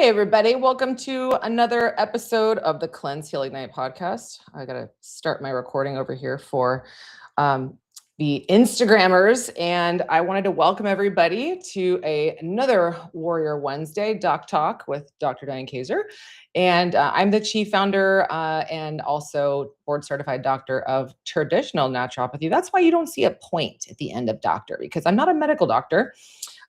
Hey, everybody. Welcome to another episode of the Cleanse Heal Ignite podcast. I got to start my recording over here for the Instagrammers. And I wanted to welcome everybody to another Warrior Wednesday Doc Talk with Dr. Diane Kaiser. And I'm the chief founder and also board certified doctor of traditional naturopathy. That's why you don't see a point at the end of doctor, because I'm not a medical doctor.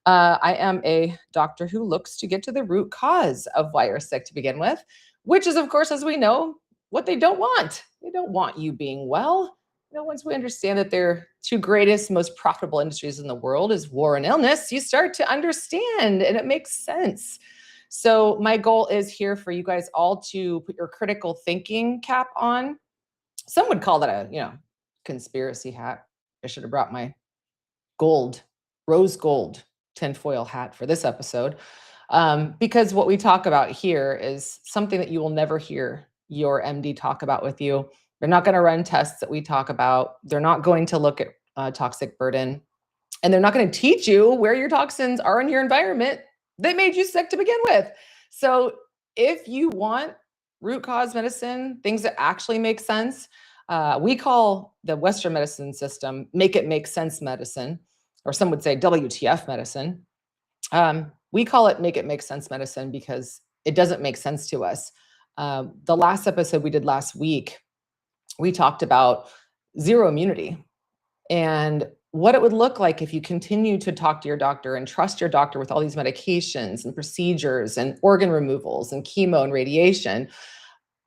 I am a doctor who looks to get to the root cause of why you're sick to begin with, which is, of course, as we know, what they don't want. They don't want you being well. Once we understand that their two greatest, most profitable industries in the world is war and illness, you start to understand, and it makes sense. So my goal is here for you guys all to put your critical thinking cap on. Some would call that a, conspiracy hat. I should have brought my rose gold tinfoil hat for this episode, because what we talk about here is something that you will never hear your MD talk about with you. They're not going to run tests that we talk about. They're not going to look at toxic burden, and they're not going to teach you where your toxins are in your environment that made you sick to begin with. So if you want root cause medicine, things that actually make sense, we call the Western medicine system make it make sense medicine, or some would say WTF medicine. We call it make it make sense medicine because it doesn't make sense to us. The last episode we did last week, we talked about zero immunity and what it would look like if you continue to talk to your doctor and trust your doctor with all these medications and procedures and organ removals and chemo and radiation.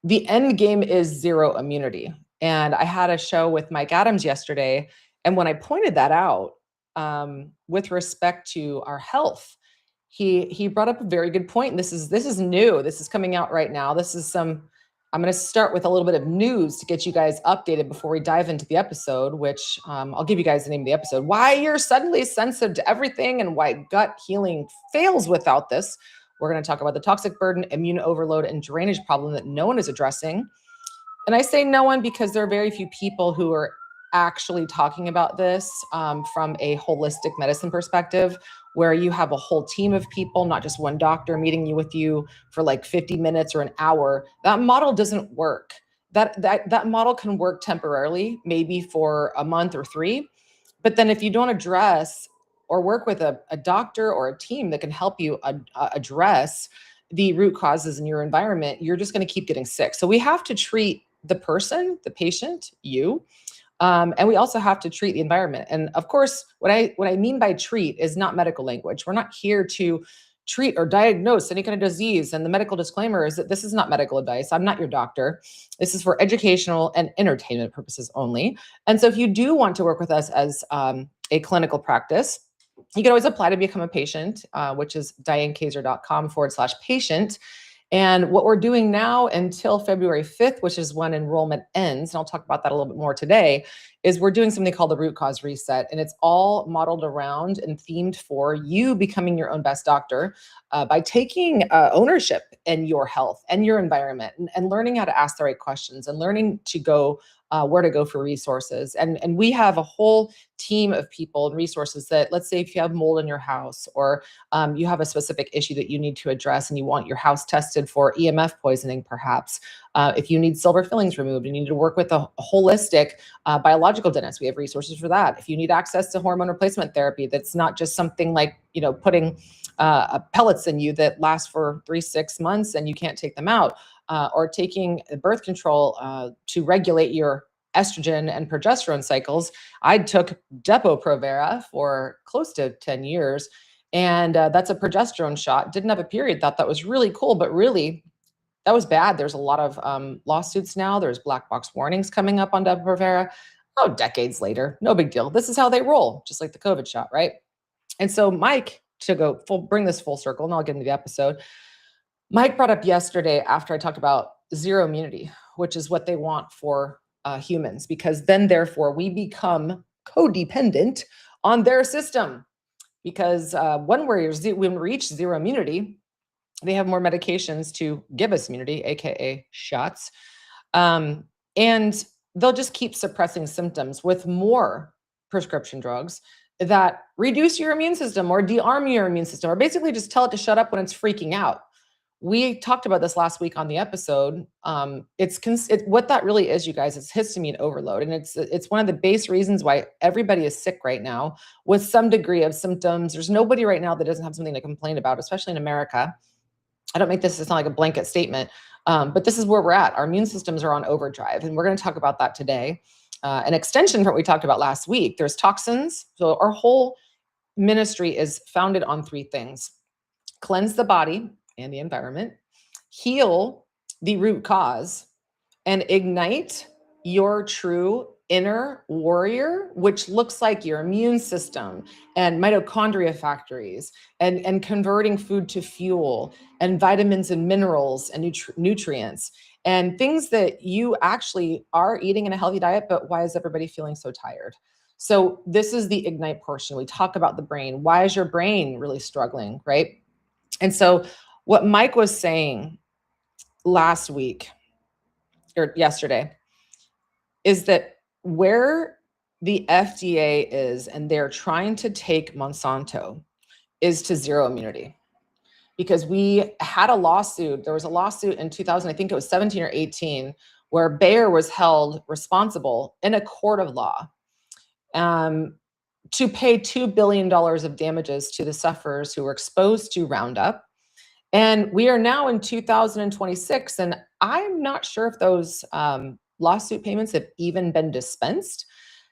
The end game is zero immunity. And I had a show with Mike Adams yesterday. And when I pointed that out, with respect to our health, he brought up a very good point. And this is new. This is coming out right now. I'm going to start with a little bit of news to get you guys updated before we dive into the episode, which I'll give you guys the name of the episode, why you're suddenly sensitive to everything and why gut healing fails without this. We're going to talk about the toxic burden, immune overload, and drainage problem that no one is addressing. And I say no one because there are very few people who are actually talking about this from a holistic medicine perspective, where you have a whole team of people, not just one doctor meeting with you for like 50 minutes or an hour. That model doesn't work. That model can work temporarily, maybe for a month or 3. But then if you don't address or work with a doctor or a team that can help you address the root causes in your environment, you're just going to keep getting sick. So we have to treat the person, the patient, you, and we also have to treat the environment. And of course, what I mean by treat is not medical language. We're not here to treat or diagnose any kind of disease. And the medical disclaimer is that this is not medical advice. I'm not your doctor. This is for educational and entertainment purposes only. And so if you do want to work with us as a clinical practice, you can always apply to become a patient, which is dianekaiser.com/patient. And what we're doing now until February 5th, which is when enrollment ends, and I'll talk about that a little bit more today, is we're doing something called the root cause reset. And it's all modeled around and themed for you becoming your own best doctor by taking ownership in your health and your environment and learning how to ask the right questions and learning to go where to go for resources. And we have a whole team of people and resources that, let's say if you have mold in your house or you have a specific issue that you need to address and you want your house tested for EMF poisoning, perhaps. If you need silver fillings removed and you need to work with a holistic biological dentist, we have resources for that. If you need access to hormone replacement therapy, that's not just something like, putting pellets in you that last for 3-6 months and you can't take them out, or taking birth control to regulate your estrogen and progesterone cycles. I took Depo-Provera for close to 10 years, and that's a progesterone shot. Didn't have a period. Thought that was really cool, but really that was bad. There's a lot of lawsuits now. There's black box warnings coming up on Depo-Provera. Oh, decades later, no big deal. This is how they roll, just like the COVID shot, right? And so Mike, to bring this full circle, and I'll get into the episode, Mike brought up yesterday after I talked about zero immunity, which is what they want for humans, because then therefore we become codependent on their system. Because when we reach zero immunity, they have more medications to give us immunity, AKA shots. And they'll just keep suppressing symptoms with more prescription drugs that reduce your immune system or de-arm your immune system, or basically just tell it to shut up when it's freaking out. We talked about this last week on the episode. What that really is, you guys, it's histamine overload. And it's one of the base reasons why everybody is sick right now with some degree of symptoms. There's nobody right now that doesn't have something to complain about, especially in America. I don't make this sound like a blanket statement, but this is where we're at. Our immune systems are on overdrive, and we're going to talk about that today. An extension from what we talked about last week, there's toxins. So our whole ministry is founded on three things: cleanse the body and the environment, heal the root cause, and ignite your true inner warrior, which looks like your immune system and mitochondria factories and converting food to fuel and vitamins and minerals and nutrients and things that you actually are eating in a healthy diet. But why is everybody feeling so tired? So this is the ignite portion. We talk about the brain. Why is your brain really struggling, right? And so what Mike was saying last week or yesterday is that where the FDA is, and they're trying to take Monsanto, is to zero immunity. Because we had a lawsuit, there was a lawsuit in 2000, I think it was 17 or 18, where Bayer was held responsible in a court of law to pay $2 billion of damages to the sufferers who were exposed to Roundup. And we are now in 2026, and I'm not sure if those lawsuit payments have even been dispensed.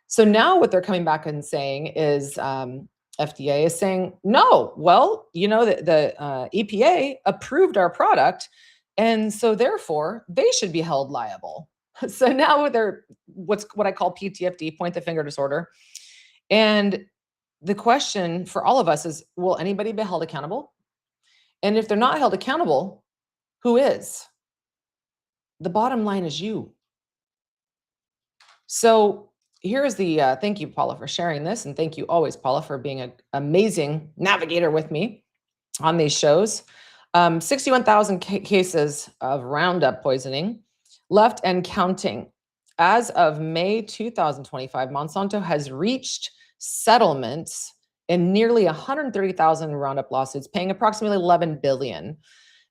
So now what they're coming back and saying is FDA is saying, no, well, the EPA approved our product, and so therefore they should be held liable. So now they're what I call PTFD, point the finger disorder. And the question for all of us is, will anybody be held accountable? And if they're not held accountable, who is? The bottom line is you. So here is the thank you, Paula, for sharing this. And thank you always, Paula, for being an amazing navigator with me on these shows. 61,000 cases of Roundup poisoning left and counting. As of May 2025, Monsanto has reached settlements in nearly 130,000 Roundup lawsuits, paying approximately $11 billion.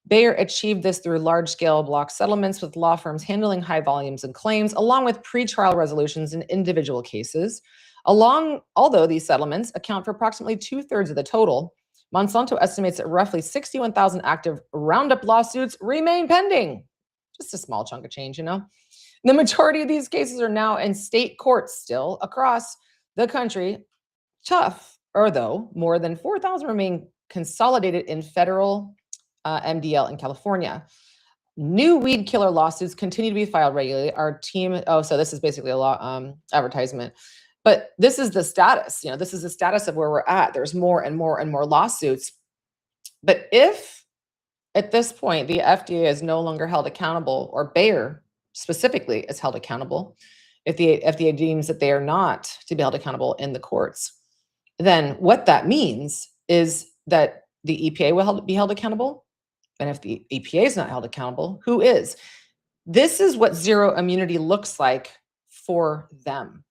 Bayer achieved this through large-scale block settlements with law firms handling high volumes and claims, along with pretrial resolutions in individual cases. Although these settlements account for approximately 2/3 of the total, Monsanto estimates that roughly 61,000 active Roundup lawsuits remain pending. Just a small chunk of change, The majority of these cases are now in state courts still across the country. Though more than 4,000 remain consolidated in federal MDL in California. New weed killer lawsuits continue to be filed regularly. Our team, so this is basically a law advertisement, but this is the status. This is the status of where we're at. There's more and more and more lawsuits. But if at this point the FDA is no longer held accountable, or Bayer specifically is held accountable, if the FDA deems that they are not to be held accountable in the courts, then what that means is that the EPA will be held accountable. And if the EPA is not held accountable, who is? This is what zero immunity looks like for them.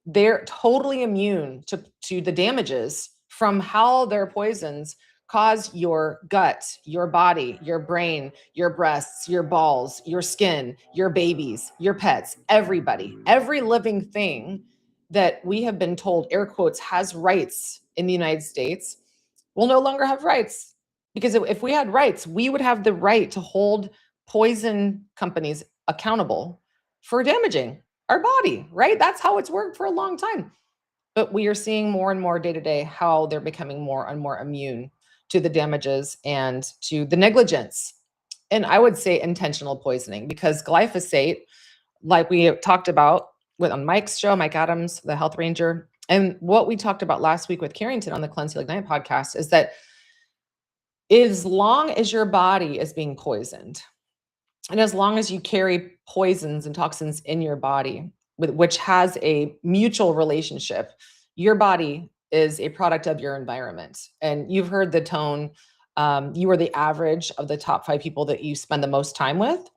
They're totally immune to the damages from how their poisons cause your gut, your body, your brain, your breasts, your balls, your skin, your babies, your pets, everybody, every living thing that we have been told, air quotes, has rights in the United States will no longer have rights. Because if we had rights, we would have the right to hold poison companies accountable for damaging our body, right? That's how it's worked for a long time. But we are seeing more and more day to day how they're becoming more and more immune to the damages and to the negligence. And I would say intentional poisoning, because glyphosate, like we talked about on Mike's show, Mike Adams, the health ranger, and what we talked about last week with Carrington on the Cleanse, Heal, Ignite podcast, is that as long as your body is being poisoned, and as long as you carry poisons and toxins in your body, which has a mutual relationship, your body is a product of your environment. And you've heard the tone, you are the average of the top 5 people that you spend the most time with.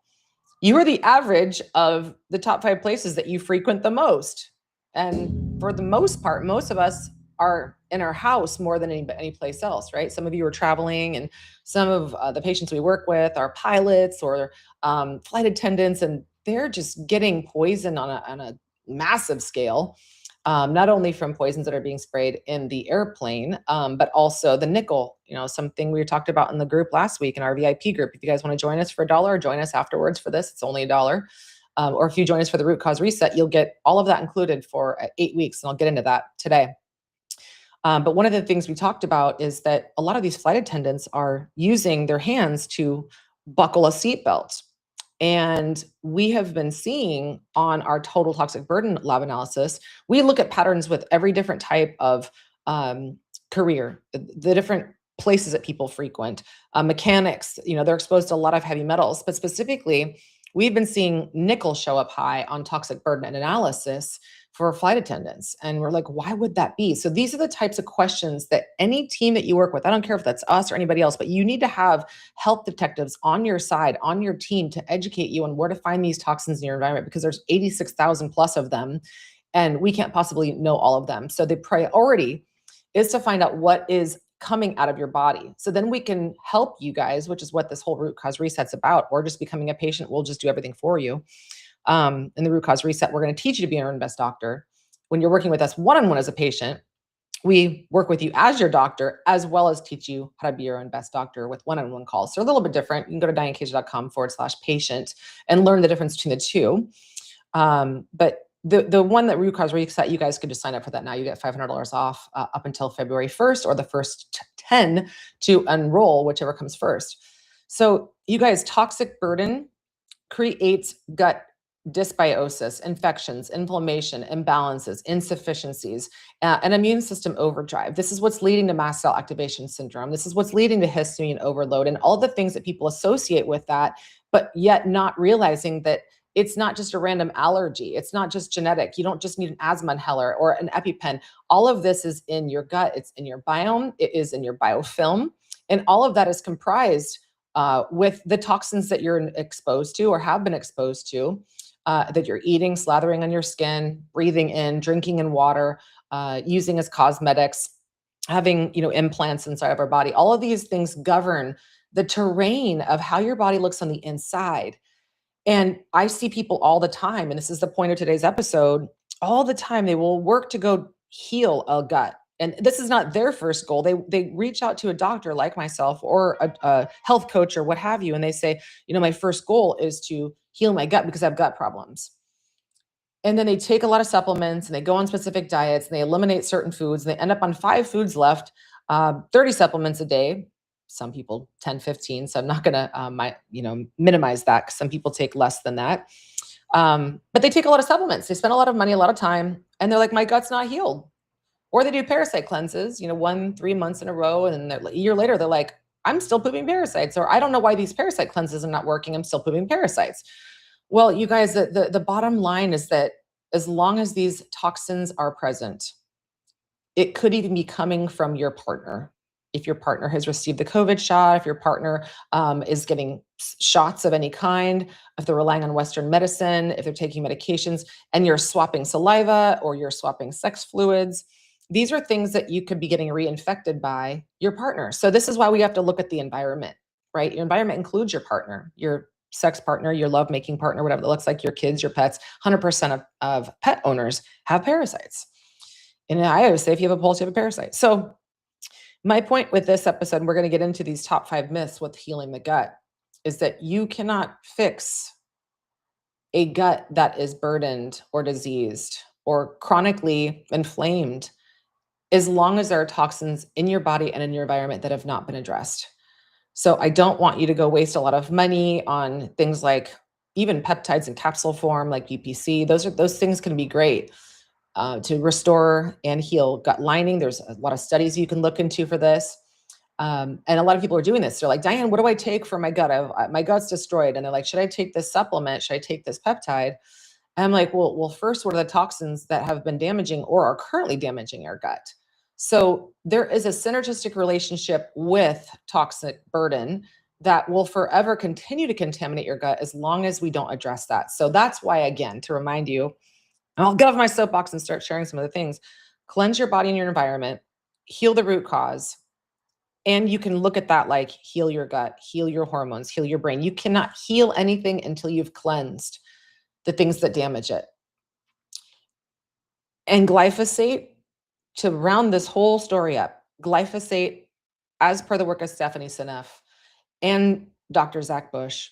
You are the average of the top 5 places that you frequent the most. And for the most part, most of us are in our house more than any place else, right? Some of you are traveling, and some of the patients we work with are pilots or flight attendants, and they're just getting poison on a massive scale. Not only from poisons that are being sprayed in the airplane, but also the nickel, something we talked about in the group last week in our VIP group. If you guys want to join us for $1, join us afterwards for this. It's only $1. Or if you join us for the root cause reset, you'll get all of that included for 8 weeks. And I'll get into that today. But one of the things we talked about is that a lot of these flight attendants are using their hands to buckle a seatbelt. And we have been seeing on our total toxic burden lab analysis, we look at patterns with every different type of career, the different places that people frequent, mechanics, they're exposed to a lot of heavy metals, but specifically, we've been seeing nickel show up high on toxic burden and analysis for flight attendants. And we're like, why would that be? So these are the types of questions that any team that you work with, I don't care if that's us or anybody else, but you need to have health detectives on your side, on your team to educate you on where to find these toxins in your environment, because there's 86,000 plus of them and we can't possibly know all of them. So the priority is to find out what is coming out of your body. So then we can help you guys, which is what this whole root cause reset's about, or just becoming a patient. We'll just do everything for you. In the root cause reset, we're going to teach you to be your own best doctor. When you're working with us one-on-one as a patient, we work with you as your doctor, as well as teach you how to be your own best doctor with one-on-one calls. So a little bit different. You can go to dianecage.com/patient and learn the difference between the two. But the one that root cause reset, you guys could just sign up for that now. You get $500 off up until February 1st, or the first 10 to enroll, whichever comes first. So you guys, toxic burden creates gut dysbiosis, infections, inflammation, imbalances, insufficiencies, an immune system overdrive. This is what's leading to mast cell activation syndrome. This is what's leading to histamine overload and all the things that people associate with that, but yet not realizing that it's not just a random allergy. It's not just genetic. You don't just need an asthma inhaler or an EpiPen. All of this is in your gut. It's in your biome. It is in your biofilm. And all of that is comprised with the toxins that you're exposed to or have been exposed to, that you're eating, slathering on your skin, breathing in, drinking in water, using as cosmetics, having implants inside of our body. All of these things govern the terrain of how your body looks on the inside. And I see people all the time, and this is the point of today's episode, all the time they will work to go heal a gut. And this is not their first goal. They reach out to a doctor like myself or a health coach or what have you, and they say, my first goal is to heal my gut because I have gut problems. And then they take a lot of supplements and they go on specific diets and they eliminate certain foods and they end up on 5 foods left, 30 supplements a day. Some people 10, 15. So I'm not going to, minimize that, because some people take less than that. But they take a lot of supplements. They spend a lot of money, a lot of time, and they're like, my gut's not healed. Or they do parasite cleanses, 3 months in a row. And then a year later, they're like, I'm still pooping parasites. Or I don't know why these parasite cleanses are not working. I'm still pooping parasites. Well, you guys, the bottom line is that as long as these toxins are present, it could even be coming from your partner. If your partner has received the COVID shot, if your partner is getting shots of any kind, if they're relying on Western medicine, if they're taking medications, and you're swapping saliva or you're swapping sex fluids, these are things that you could be getting reinfected by your partner. So this is why we have to look at the environment, right? Your environment includes your partner, your sex partner, your lovemaking partner, whatever it looks like, your kids, your pets. 100% of pet owners have parasites. And I always say, if you have a pulse, you have a parasite. So my point with this episode, and we're going to get into these top 5 myths with healing the gut, is that you cannot fix a gut that is burdened or diseased or chronically inflamed as long as there are toxins in your body and in your environment that have not been addressed. So I don't want you to go waste a lot of money on things like even peptides in capsule form, like UPC. Those things can be great to restore and heal gut lining. There's a lot of studies you can look into for this. And a lot of people are doing this. They're like, Diane, what do I take for my gut? My gut's destroyed. And they're like, should I take this supplement? Should I take this peptide? And I'm like, well, first, what are the toxins that have been damaging or are currently damaging your gut? So there is a synergistic relationship with toxic burden that will forever continue to contaminate your gut as long as we don't address that. So that's why, again, to remind you, and I'll get off my soapbox and start sharing some of the things. cleanse your body and your environment, heal the root cause. And you can look at that like heal your gut, heal your hormones, heal your brain. You cannot heal anything until you've cleansed the things that damage it. And glyphosate, to round this whole story up, glyphosate, as per the work of Stephanie Seneff and Dr. Zach Bush,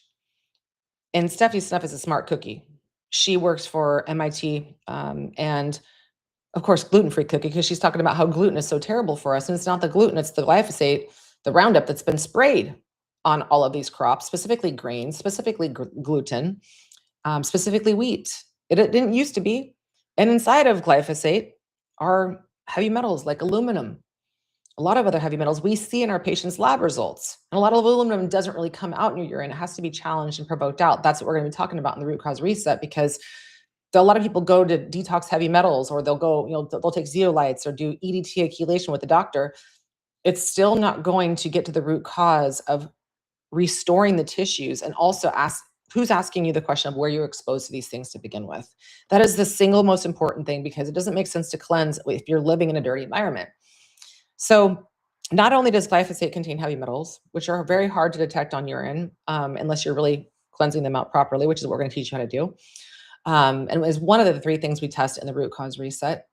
and Stephanie Seneff is a smart cookie. She works for MIT, and of course, gluten-free cookie, because she's talking about how gluten is so terrible for us. And it's not the gluten, it's the glyphosate, the Roundup that's been sprayed on all of these crops, specifically grains, specifically gluten, specifically wheat. It didn't used to be. And inside of glyphosate are heavy metals like aluminum, a lot of other heavy metals we see in our patients' lab results. And a lot of aluminum doesn't really come out in your urine. It has to be challenged and provoked out. That's what we're going to be talking about in the root cause reset, because a lot of people go to detox heavy metals, or they'll go, they'll take zeolites or do EDTA chelation with the doctor. It's still not going to get to the root cause of restoring the tissues. And also who's asking you the question of where you're exposed to these things to begin with. That is the single most important thing, because it doesn't make sense to cleanse if you're living in a dirty environment. So not only does glyphosate contain heavy metals, which are very hard to detect on urine, unless you're really cleansing them out properly, which is what we're going to teach you how to do. And it was one of the 3 things we test in the root cause reset.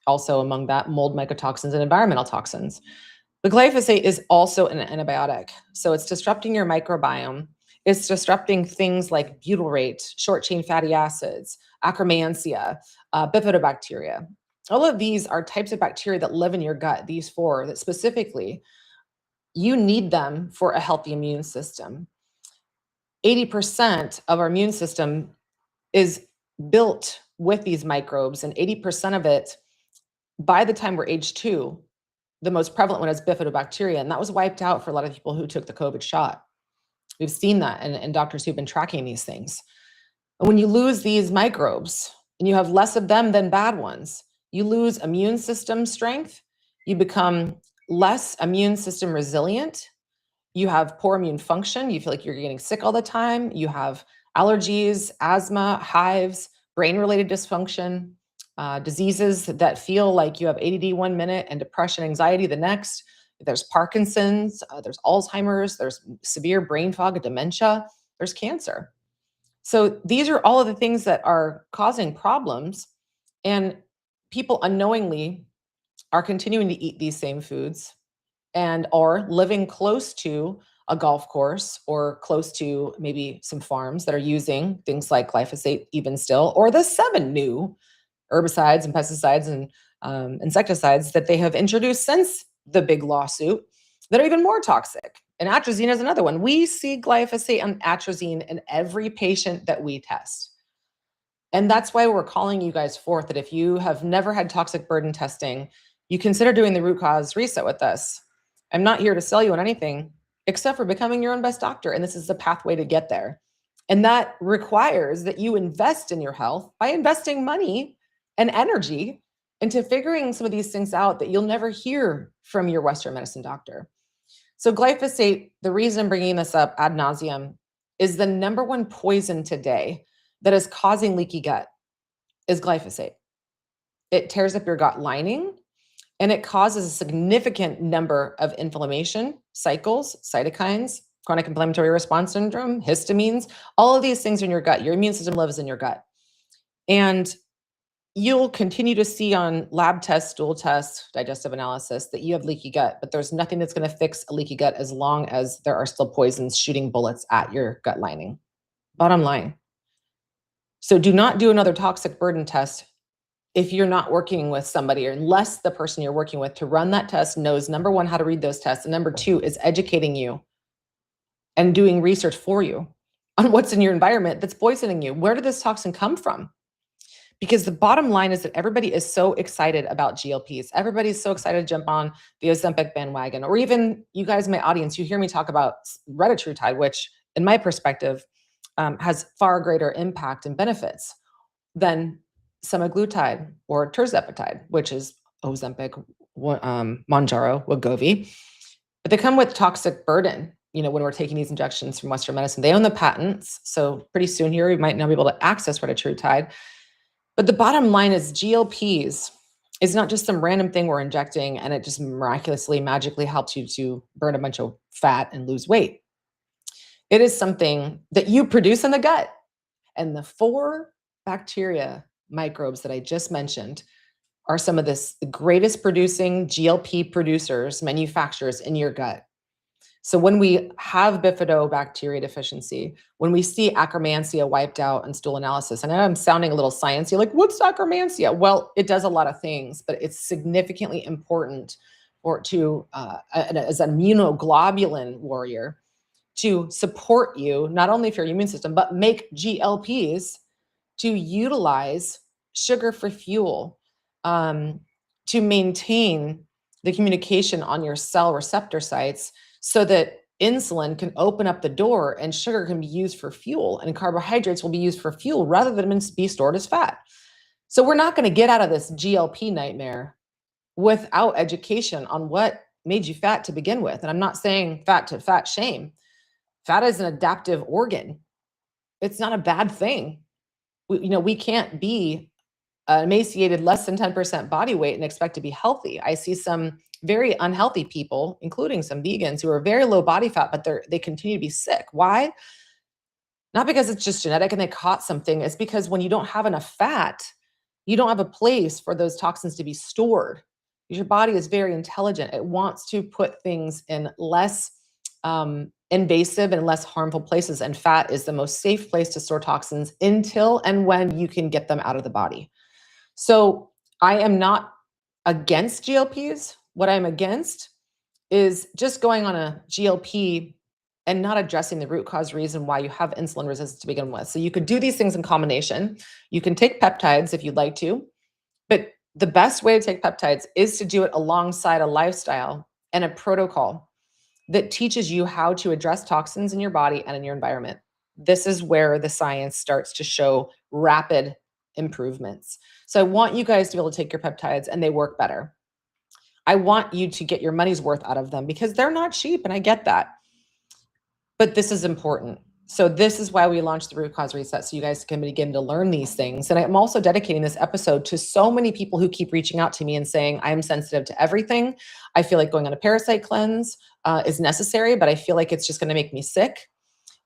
Also among that, mold mycotoxins and environmental toxins. But glyphosate is also an antibiotic. So it's disrupting your microbiome. It's disrupting things like butyrate, short chain fatty acids, Akkermansia, bifidobacteria. All of these are types of bacteria that live in your gut, these 4 that specifically you need them for a healthy immune system. 80% of our immune system is built with these microbes, and 80% of it, by the time we're age 2, the most prevalent one is bifidobacteria, and that was wiped out for a lot of people who took the COVID shot. We've seen that in doctors who've been tracking these things. And when you lose these microbes and you have less of them than bad ones, you lose immune system strength, you become less immune system resilient, you have poor immune function, you feel like you're getting sick all the time, you have allergies, asthma, hives, brain-related dysfunction, diseases that feel like you have ADD 1 minute and depression, anxiety the next. There's Parkinson's, there's Alzheimer's, there's severe brain fog, dementia, there's cancer. So these are all of the things that are causing problems, and people unknowingly are continuing to eat these same foods and are living close to a golf course or close to maybe some farms that are using things like glyphosate even still, or the 7 new herbicides and pesticides and insecticides that they have introduced since the big lawsuit that are even more toxic. And atrazine is another one. We see glyphosate and atrazine in every patient that we test. And that's why we're calling you guys forth, that if you have never had toxic burden testing, you consider doing the root cause reset with us. I'm not here to sell you on anything except for becoming your own best doctor. And this is the pathway to get there. And that requires that you invest in your health by investing money and energy into figuring some of these things out that you'll never hear from your Western medicine doctor. So glyphosate, the reason I'm bringing this up ad nauseum, is the number 1 poison today that is causing leaky gut is glyphosate. It tears up your gut lining, and it causes a significant number of inflammation cycles, cytokines, chronic inflammatory response syndrome, histamines. All of these things are in your gut. Your immune system lives in your gut. And you'll continue to see on lab tests, stool tests, digestive analysis that you have leaky gut, but there's nothing that's going to fix a leaky gut as long as there are still poisons shooting bullets at your gut lining. Bottom line. So do not do another toxic burden test if you're not working with somebody, or unless the person you're working with to run that test knows, number 1, how to read those tests, and number 2 is educating you and doing research for you on what's in your environment that's poisoning you. Where did this toxin come from? Because the bottom line is that everybody is so excited about GLPs. Everybody's so excited to jump on the Ozempic bandwagon, or even you guys in my audience, you hear me talk about retatrutide, which in my perspective has far greater impact and benefits than semaglutide or tirzepatide, which is Ozempic, Mounjaro, Wegovy. But they come with toxic burden. When we're taking these injections from Western medicine, they own the patents. So pretty soon here, we might now be able to access retatrutide. But the bottom line is GLPs It's not just some random thing we're injecting and it just miraculously, magically helps you to burn a bunch of fat and lose weight. It is something that you produce in the gut. And the 4 bacteria microbes that I just mentioned are some of the greatest producing GLP producers, manufacturers in your gut. So when we have bifidobacteria deficiency, when we see Akkermansia wiped out in stool analysis, and I know I'm sounding a little sciencey, like what's Akkermansia? Well, it does a lot of things, but it's significantly important for it to, as an immunoglobulin warrior, to support you, not only for your immune system, but make GLPs to utilize sugar for fuel, to maintain the communication on your cell receptor sites so that insulin can open up the door and sugar can be used for fuel and carbohydrates will be used for fuel rather than be stored as fat. So we're not going to get out of this GLP nightmare without education on what made you fat to begin with. And I'm not saying fat to fat shame. Fat is an adaptive organ. It's not a bad thing. We can't be emaciated less than 10% body weight and expect to be healthy. I see some very unhealthy people, including some vegans who are very low body fat, but they continue to be sick. Why? Not because it's just genetic and they caught something. It's because when you don't have enough fat, you don't have a place for those toxins to be stored. Your body is very intelligent. It wants to put things in less invasive and less harmful places. And fat is the most safe place to store toxins until and when you can get them out of the body. So I am not against GLPs. What I'm against is just going on a GLP and not addressing the root cause reason why you have insulin resistance to begin with. So you could do these things in combination. You can take peptides if you'd like to, but the best way to take peptides is to do it alongside a lifestyle and a protocol that teaches you how to address toxins in your body and in your environment. This is where the science starts to show rapid improvements. So I want you guys to be able to take your peptides and they work better. I want you to get your money's worth out of them because they're not cheap, and I get that. But this is important. So this is why we launched the Root Cause Reset, so you guys can begin to learn these things. And I'm also dedicating this episode to so many people who keep reaching out to me and saying, I'm sensitive to everything. I feel like going on a parasite cleanse is necessary, but I feel like it's just going to make me sick.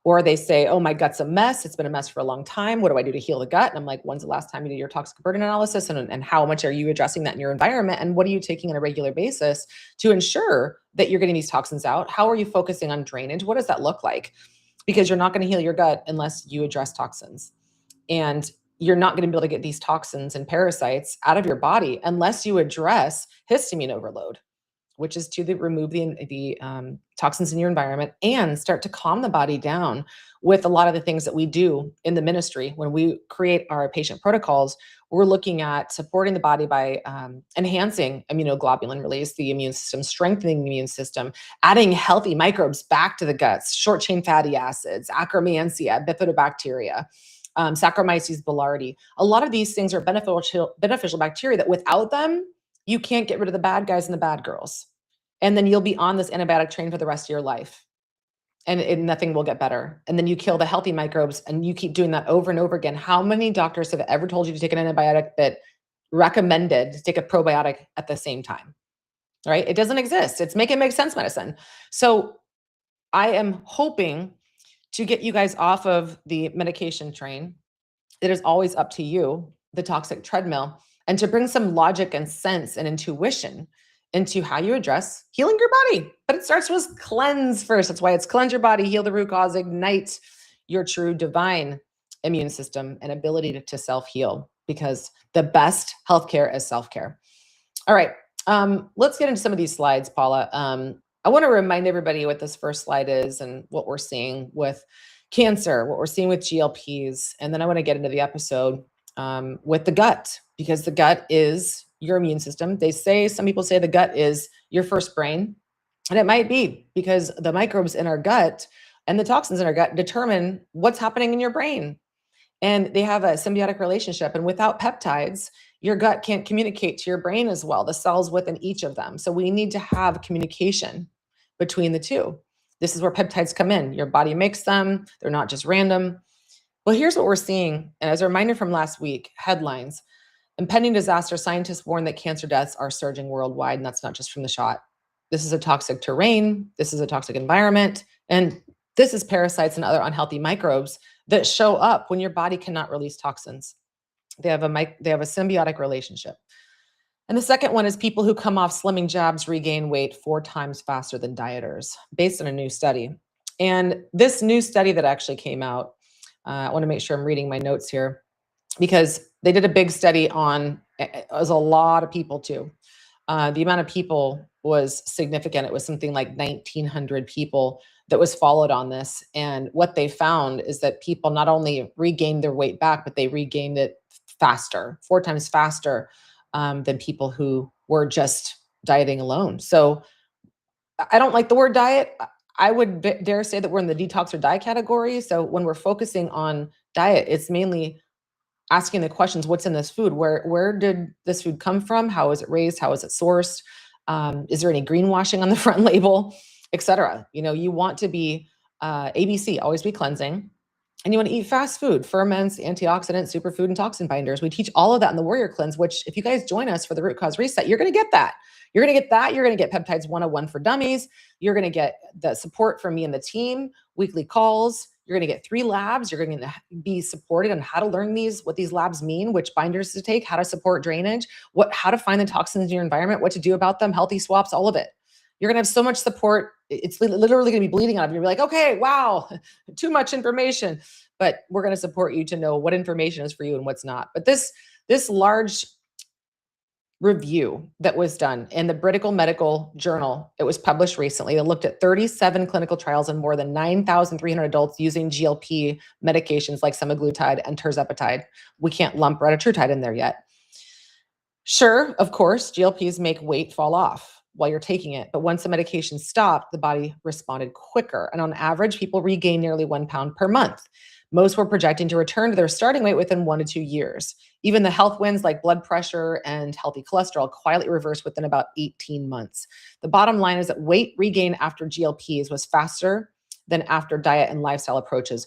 Or they say, oh, my gut's a mess. It's been a mess for a long time. What do I do to heal the gut? And I'm like, when's the last time you did your toxic burden analysis? And how much are you addressing that in your environment? And what are you taking on a regular basis to ensure that you're getting these toxins out? How are you focusing on drainage? What does that look like? Because you're not going to heal your gut unless you address toxins. And you're not going to be able to get these toxins and parasites out of your body unless you address histamine overload, which is to remove the toxins in your environment and start to calm the body down with a lot of the things that we do in the ministry. When we create our patient protocols, we're looking at supporting the body by enhancing immunoglobulin release, the immune system, strengthening the immune system, adding healthy microbes back to the guts, short chain fatty acids, Akkermansia, bifidobacteria, Saccharomyces boulardii. A lot of these things are beneficial bacteria that without them, you can't get rid of the bad guys and the bad girls. And then you'll be on this antibiotic train for the rest of your life. And nothing will get better. And then you kill the healthy microbes and you keep doing that over and over again. How many doctors have ever told you to take an antibiotic that recommended to take a probiotic at the same time? Right? It doesn't exist. It's make it make sense medicine. So I am hoping to get you guys off of the medication train. It is always up to you, the toxic treadmill, and to bring some logic and sense and intuition into how you address healing your body. But it starts with cleanse first. That's why it's cleanse your body, heal the root cause, ignite your true divine immune system and ability to self-heal, because the best healthcare is self-care. All right. Let's get into some of these slides, Paula. I want to remind everybody what this first slide is and what we're seeing with cancer, what we're seeing with GLPs. And then I want to get into the episode with the gut, because the gut is your immune system. Some people say the gut is your first brain, and it might be because the microbes in our gut and the toxins in our gut determine what's happening in your brain, and they have a symbiotic relationship. And without peptides, your gut can't communicate to your brain as well, the cells within each of them. So we need to have communication between the two. This is where peptides come in. Your body makes them. They're not just random. Well, here's what we're seeing. And as a reminder from last week, headlines. Impending disaster, scientists warn that cancer deaths are surging worldwide, and that's not just from the shot. This is a toxic terrain, this is a toxic environment, and this is parasites and other unhealthy microbes that show up when your body cannot release toxins. They have a symbiotic relationship. And the second one is people who come off slimming jabs regain weight 4 times faster than dieters, based on a new study. And this new study that actually came out, I want to make sure I'm reading my notes here because they did a big study on, it was a lot of people too. The amount of people was significant. It was something like 1,900 people that was followed on this. And what they found is that people not only regained their weight back, but they regained it faster, 4 times faster than people who were just dieting alone. So I don't like the word diet. I would dare say that we're in the detox or diet category. So when we're focusing on diet, it's mainly asking the questions, what's in this food? Where did this food come from? How is it raised? How is it sourced? Is there any greenwashing on the front label, et cetera? You want to be ABC, always be cleansing. And you want to eat fast food, ferments, antioxidants, superfood, and toxin binders. We teach all of that in the Warrior Cleanse, which if you guys join us for the root cause reset, you're going to get that. You're going to get that. You're going to get Peptides 101 for dummies. You're going to get the support from me and the team, weekly calls. You're going to get 3 labs. You're going to be supported on how to learn what these labs mean, which binders to take, how to support drainage, how to find the toxins in your environment, what to do about them, healthy swaps, all of it. You're going to have so much support. It's literally going to be bleeding out of you. You're like, okay, wow, too much information. But we're going to support you to know what information is for you and what's not. But this large review that was done in the British Medical Journal, it was published recently. It looked at 37 clinical trials and more than 9,300 adults using GLP medications like semaglutide and tirzepatide. We can't lump retatrutide in there yet. Sure, of course, GLPs make weight fall off while you're taking it. But once the medication stopped, the body responded quicker. And on average, people regain nearly 1 pound per month. Most were projecting to return to their starting weight within 1 to 2 years. Even the health wins like blood pressure and healthy cholesterol quietly reversed within about 18 months. The bottom line is that weight regain after GLPs was faster than after diet and lifestyle approaches.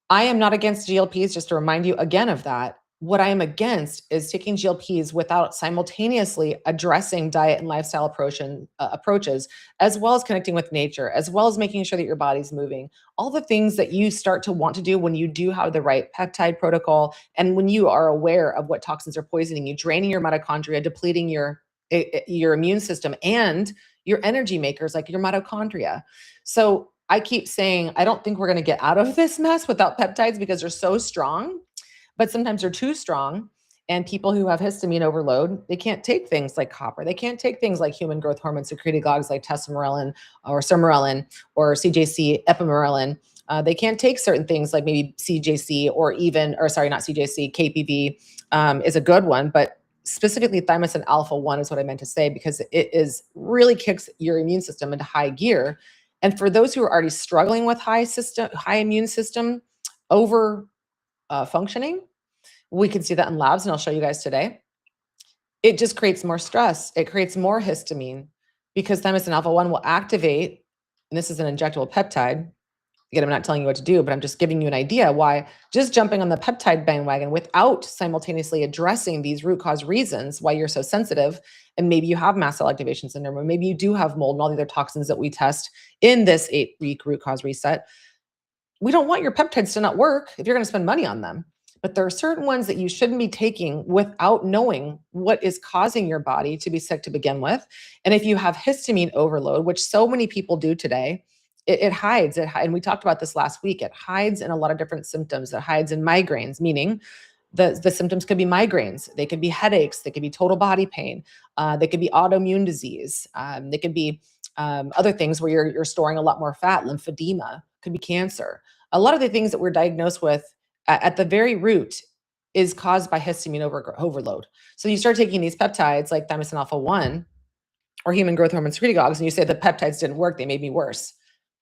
I am not against GLPs, just to remind you again of that. What I am against is taking GLPs without simultaneously addressing diet and lifestyle approaches, as well as connecting with nature, as well as making sure that your body's moving. All the things that you start to want to do when you do have the right peptide protocol, and when you are aware of what toxins are poisoning you, draining your mitochondria, depleting your immune system, and your energy makers like your mitochondria. So I keep saying, I don't think we're going to get out of this mess without peptides because they're so strong. But sometimes they're too strong, and people who have histamine overload, they can't take things like copper. They can't take things like human growth hormone secretagogues like tesamorelin or sermorelin or CJC epimorelin. They can't take certain things like maybe CJC not CJC, KPV is a good one, but specifically thymosin alpha 1 is what I meant to say, because it really kicks your immune system into high gear. And for those who are already struggling with high immune system over functioning, we can see that in labs, and I'll show you guys today. It just creates more stress. It creates more histamine because thymosin alpha 1 will activate, and this is an injectable peptide. Again, I'm not telling you what to do, but I'm just giving you an idea why just jumping on the peptide bandwagon without simultaneously addressing these root cause reasons why you're so sensitive, and maybe you have mast cell activation syndrome, or maybe you do have mold and all the other toxins that we test in this 8-week root cause reset. We don't want your peptides to not work if you're going to spend money on them. But there are certain ones that you shouldn't be taking without knowing what is causing your body to be sick to begin with. And if you have histamine overload, which so many people do today, it hides. And we talked about this last week. It hides in a lot of different symptoms. It hides in migraines, meaning the symptoms could be migraines. They could be headaches. They could be total body pain. They could be autoimmune disease. They could be other things where you're storing a lot more fat, lymphedema, could be cancer. A lot of the things that we're diagnosed with at the very root is caused by histamine overload. So you start taking these peptides like thymosin alpha 1 or human growth hormone secretagogues, and you say the peptides didn't work, they made me worse.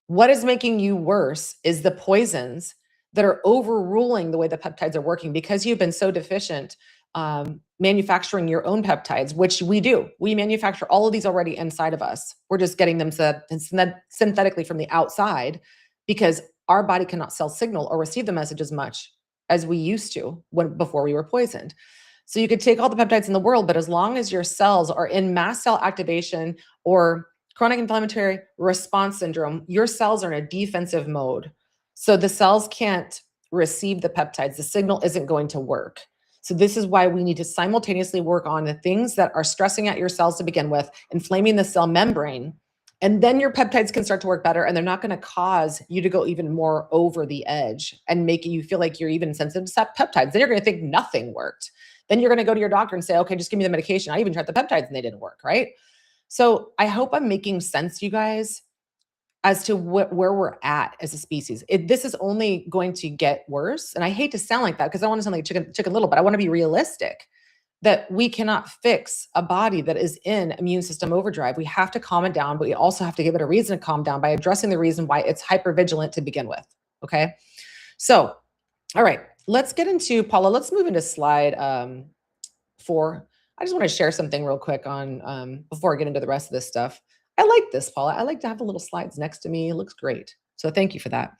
What is making you worse is the poisons that are overruling the way the peptides are working because you've been so deficient manufacturing your own peptides, which we do. We manufacture all of these already inside of us. We're just getting them synthetically from the outside because our body cannot signal or receive the message as much as we used to before we were poisoned. So you could take all the peptides in the world, but as long as your cells are in mast cell activation or chronic inflammatory response syndrome, your cells are in a defensive mode. So the cells can't receive the peptides. The signal isn't going to work. So this is why we need to simultaneously work on the things that are stressing out your cells to begin with, inflaming the cell membrane, and then your peptides can start to work better, and they're not going to cause you to go even more over the edge and make you feel like you're even sensitive to peptides. Then you're going to think nothing worked. Then you're going to go to your doctor and say, okay, just give me the medication. I even tried the peptides and they didn't work, right? So I hope I'm making sense, you guys, as to where we're at as a species. This is only going to get worse. And I hate to sound like that because I want to sound like chicken little, but I want to be realistic that we cannot fix a body that is in immune system overdrive. We have to calm it down, but we also have to give it a reason to calm down by addressing the reason why it's hypervigilant to begin with. Okay. So, all right, let's get into Paula. Let's move into slide 4. I just want to share something real quick on before I get into the rest of this stuff. I like this, Paula. I like to have the little slides next to me. It looks great. So thank you for that.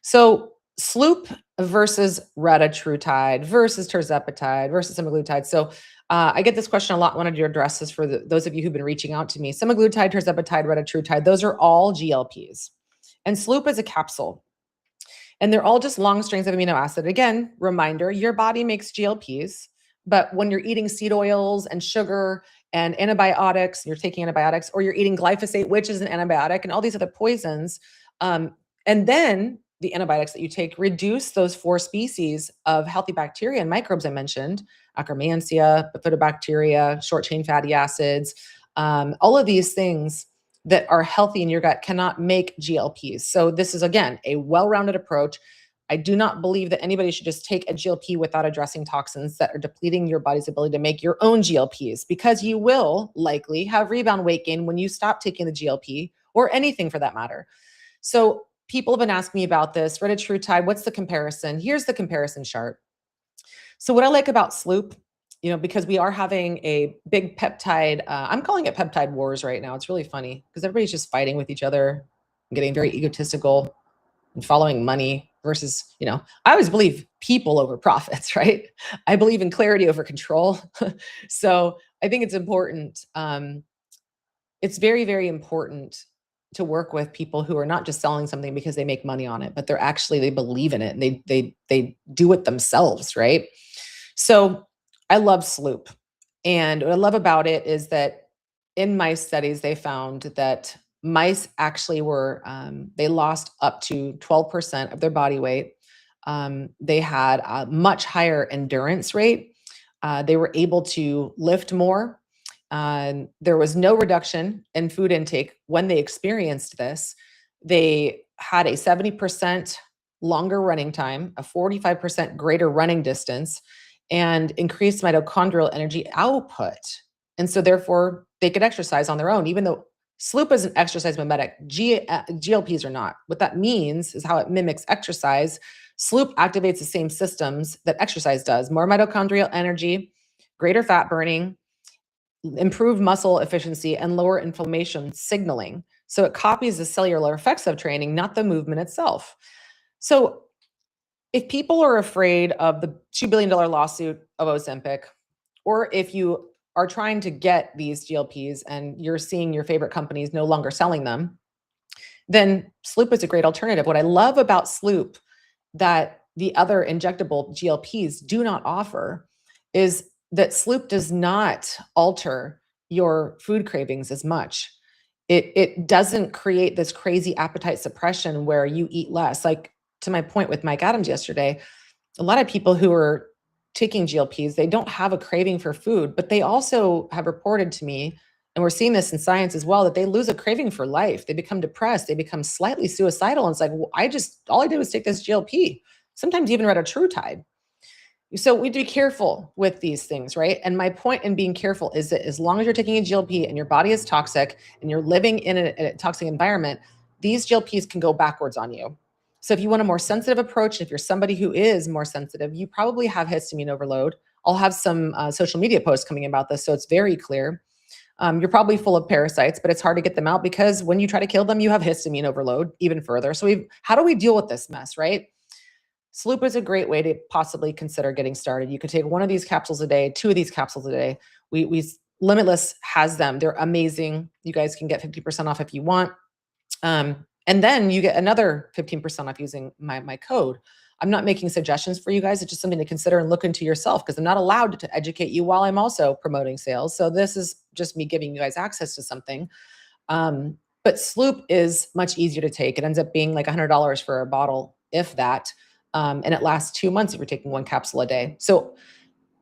So sloop versus retatrutide versus tirzepatide versus semaglutide. So I get this question a lot. I wanted to address this for those of you who've been reaching out to me. Semaglutide, tirzepatide, retatrutide, those are all GLPs. And sloop is a capsule. And they're all just long strings of amino acid. Again, reminder, your body makes GLPs, but when you're eating seed oils and sugar and antibiotics, you're taking antibiotics, or you're eating glyphosate, which is an antibiotic, and all these other poisons, and then the antibiotics that you take reduce those 4 species of healthy bacteria and microbes I mentioned, Akkermansia, bifidobacteria, short-chain fatty acids, all of these things that are healthy in your gut cannot make GLPs. So this is, again, a well-rounded approach. I do not believe that anybody should just take a GLP without addressing toxins that are depleting your body's ability to make your own GLPs, because you will likely have rebound weight gain when you stop taking the GLP or anything for that matter. So people have been asking me about this. Retatrutide, what's the comparison? Here's the comparison chart. So what I like about Sloop, because we are having a big peptide, I'm calling it peptide wars right now. It's really funny because everybody's just fighting with each other and getting very egotistical and following money versus, I always believe people over profits, right? I believe in clarity over control. So I think it's important. It's very, very important to work with people who are not just selling something because they make money on it, but they believe in it and they do it themselves, right? So I love Sloop. And what I love about it is that in mice studies, they found that mice actually they lost up to 12% of their body weight. They had a much higher endurance rate. They were able to lift more. There was no reduction in food intake when they experienced this. They had a 70% longer running time, a 45% greater running distance, and increased mitochondrial energy output. And so therefore they could exercise on their own, even though Sloop is an exercise mimetic. GLPs are not. What that means is how it mimics exercise. Sloop activates the same systems that exercise does: more mitochondrial energy, greater fat burning, improved muscle efficiency, and lower inflammation signaling. So it copies the cellular effects of training, not the movement itself. So if people are afraid of the $2 billion lawsuit of Ozempic, or if you are trying to get these GLPs and you're seeing your favorite companies no longer selling them, then Sloop is a great alternative. What I love about Sloop that the other injectable GLPs do not offer is that Sloop does not alter your food cravings as much. It doesn't create this crazy appetite suppression where you eat less. Like, to my point with Mike Adams yesterday, a lot of people who are taking GLPs, they don't have a craving for food, but they also have reported to me, and we're seeing this in science as well, that they lose a craving for life. They become depressed. They become slightly suicidal. And it's like, well, all I did was take this GLP, sometimes even retatrutide. So we'd be careful with these things, right? And my point in being careful is that as long as you're taking a GLP and your body is toxic and you're living in a toxic environment, these GLPs can go backwards on you. So if you want a more sensitive approach, if you're somebody who is more sensitive, you probably have histamine overload. I'll have some social media posts coming about this, so it's very clear. You're probably full of parasites, but it's hard to get them out because when you try to kill them, you have histamine overload even further. So how do we deal with this mess, right? Sloop is a great way to possibly consider getting started. You could take one of these capsules a day, two of these capsules a day. We Limitless has them. They're amazing. You guys can get 50% off if you want. And then you get another 15% off using my code. I'm not making suggestions for you guys. It's just something to consider and look into yourself, because I'm not allowed to educate you while I'm also promoting sales. So this is just me giving you guys access to something. But Sloop is much easier to take. It ends up being like $100 for a bottle, if that. And it lasts 2 months if you're taking one capsule a day. So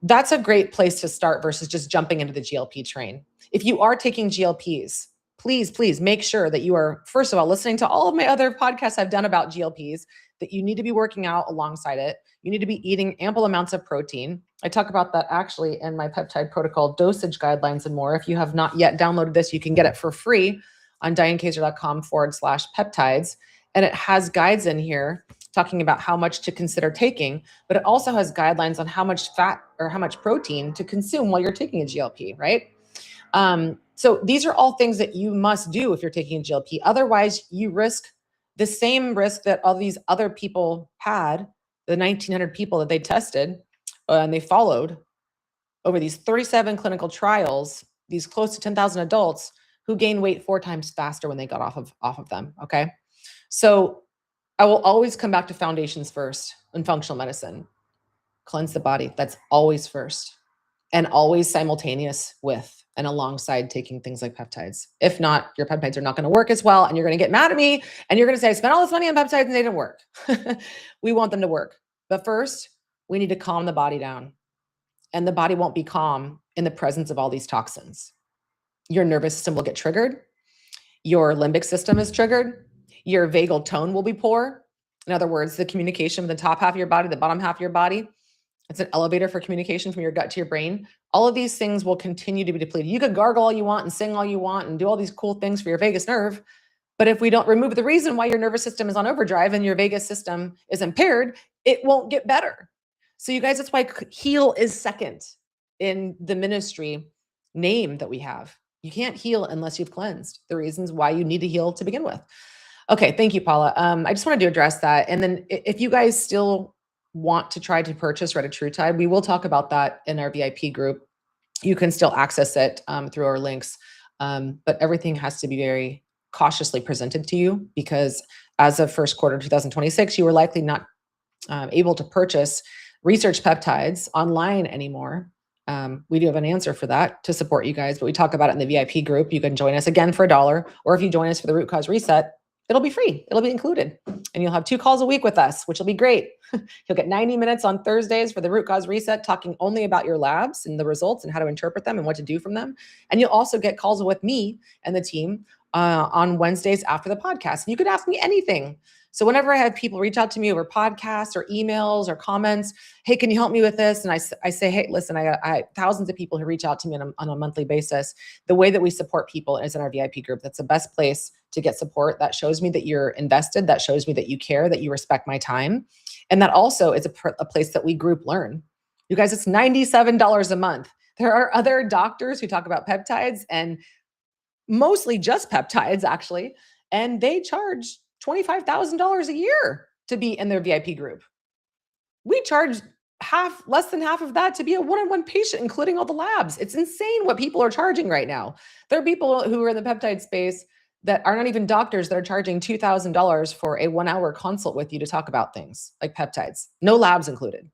that's a great place to start versus just jumping into the GLP train. If you are taking GLPs, please make sure that you are, first of all, listening to all of my other podcasts I've done about GLPs, that you need to be working out alongside it. You need to be eating ample amounts of protein. I talk about that actually in my peptide protocol dosage guidelines and more. If you have not yet downloaded this, you can get it for free on dianekaiser.com/peptides. And it has guides in here talking about how much to consider taking, but it also has guidelines on how much fat or how much protein to consume while you're taking a GLP, right? So these are all things that you must do if you're taking a GLP. Otherwise, you risk the same risk that all these other people had, the 1,900 people that they tested and they followed over these 37 clinical trials, these close to 10,000 adults who gained weight 4 times faster when they got off of them, okay? So I will always come back to foundations first in functional medicine. Cleanse the body. That's always first, and always simultaneous with and alongside taking things like peptides. If not, your peptides are not going to work as well, and you're going to get mad at me, and you're going to say, I spent all this money on peptides and they didn't work. We want them to work. But first, we need to calm the body down. And the body won't be calm in the presence of all these toxins. Your nervous system will get triggered. Your limbic system is triggered. Your vagal tone will be poor. In other words, the communication from the top half of your body, the bottom half of your body, it's an elevator for communication from your gut to your brain. All of these things will continue to be depleted. You could gargle all you want and sing all you want and do all these cool things for your vagus nerve. But if we don't remove the reason why your nervous system is on overdrive and your vagus system is impaired, it won't get better. So you guys, that's why heal is second in the ministry name that we have. You can't heal unless you've cleansed the reasons why you need to heal to begin with. Okay, thank you, Paula. I just wanted to address that. And then if you guys still want to try to purchase retatrutide, we will talk about that in our VIP group. You can still access it through our links, but everything has to be very cautiously presented to you, because as of first quarter 2026, you were likely not able to purchase research peptides online anymore. We do have an answer for that to support you guys, but we talk about it in the VIP group. You can join us again for $1, or if you join us for the root cause reset, it'll be free. It'll be included. And you'll have 2 calls a week with us, which will be great. You'll get 90 minutes on Thursdays for the root cause reset, talking only about your labs and the results and how to interpret them and what to do from them. And you'll also get calls with me and the team on Wednesdays after the podcast. And you can ask me anything. So whenever I have people reach out to me over podcasts or emails or comments, hey, can you help me with this? And I say, hey, listen, I have thousands of people who reach out to me on a monthly basis. The way that we support people is in our VIP group. That's the best place to get support. That shows me that you're invested. That shows me that you care, that you respect my time. And that also is a place that we group learn. You guys, it's $97 a month. There are other doctors who talk about peptides, and mostly just peptides actually, and they charge $25,000 a year to be in their VIP group. We charge less than half of that to be a one-on-one patient, including all the labs. It's insane what people are charging right now. There are people who are in the peptide space that are not even doctors that are charging $2,000 for a 1-hour consult with you to talk about things like peptides, no labs included.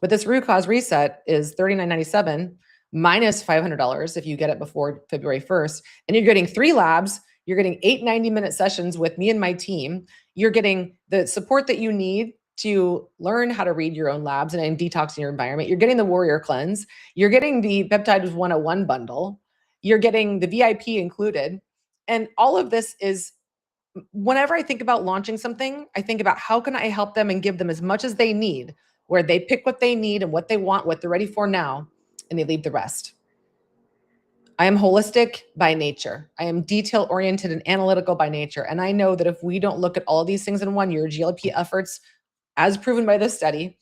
But this root cause reset is $39.97 minus $500 if you get it before February 1st. And you're getting 3 labs. You're getting 8 90-minute sessions with me and my team. You're getting the support that you need to learn how to read your own labs and detoxing your environment. You're getting the Warrior Cleanse. You're getting the Peptides 101 bundle. You're getting the VIP included. And all of this is, whenever I think about launching something, I think about how can I help them and give them as much as they need, where they pick what they need and what they want, what they're ready for now, and they leave the rest. I am holistic by nature. I am detail-oriented and analytical by nature. And I know that if we don't look at all of these things in one year, GLP efforts, as proven by this study,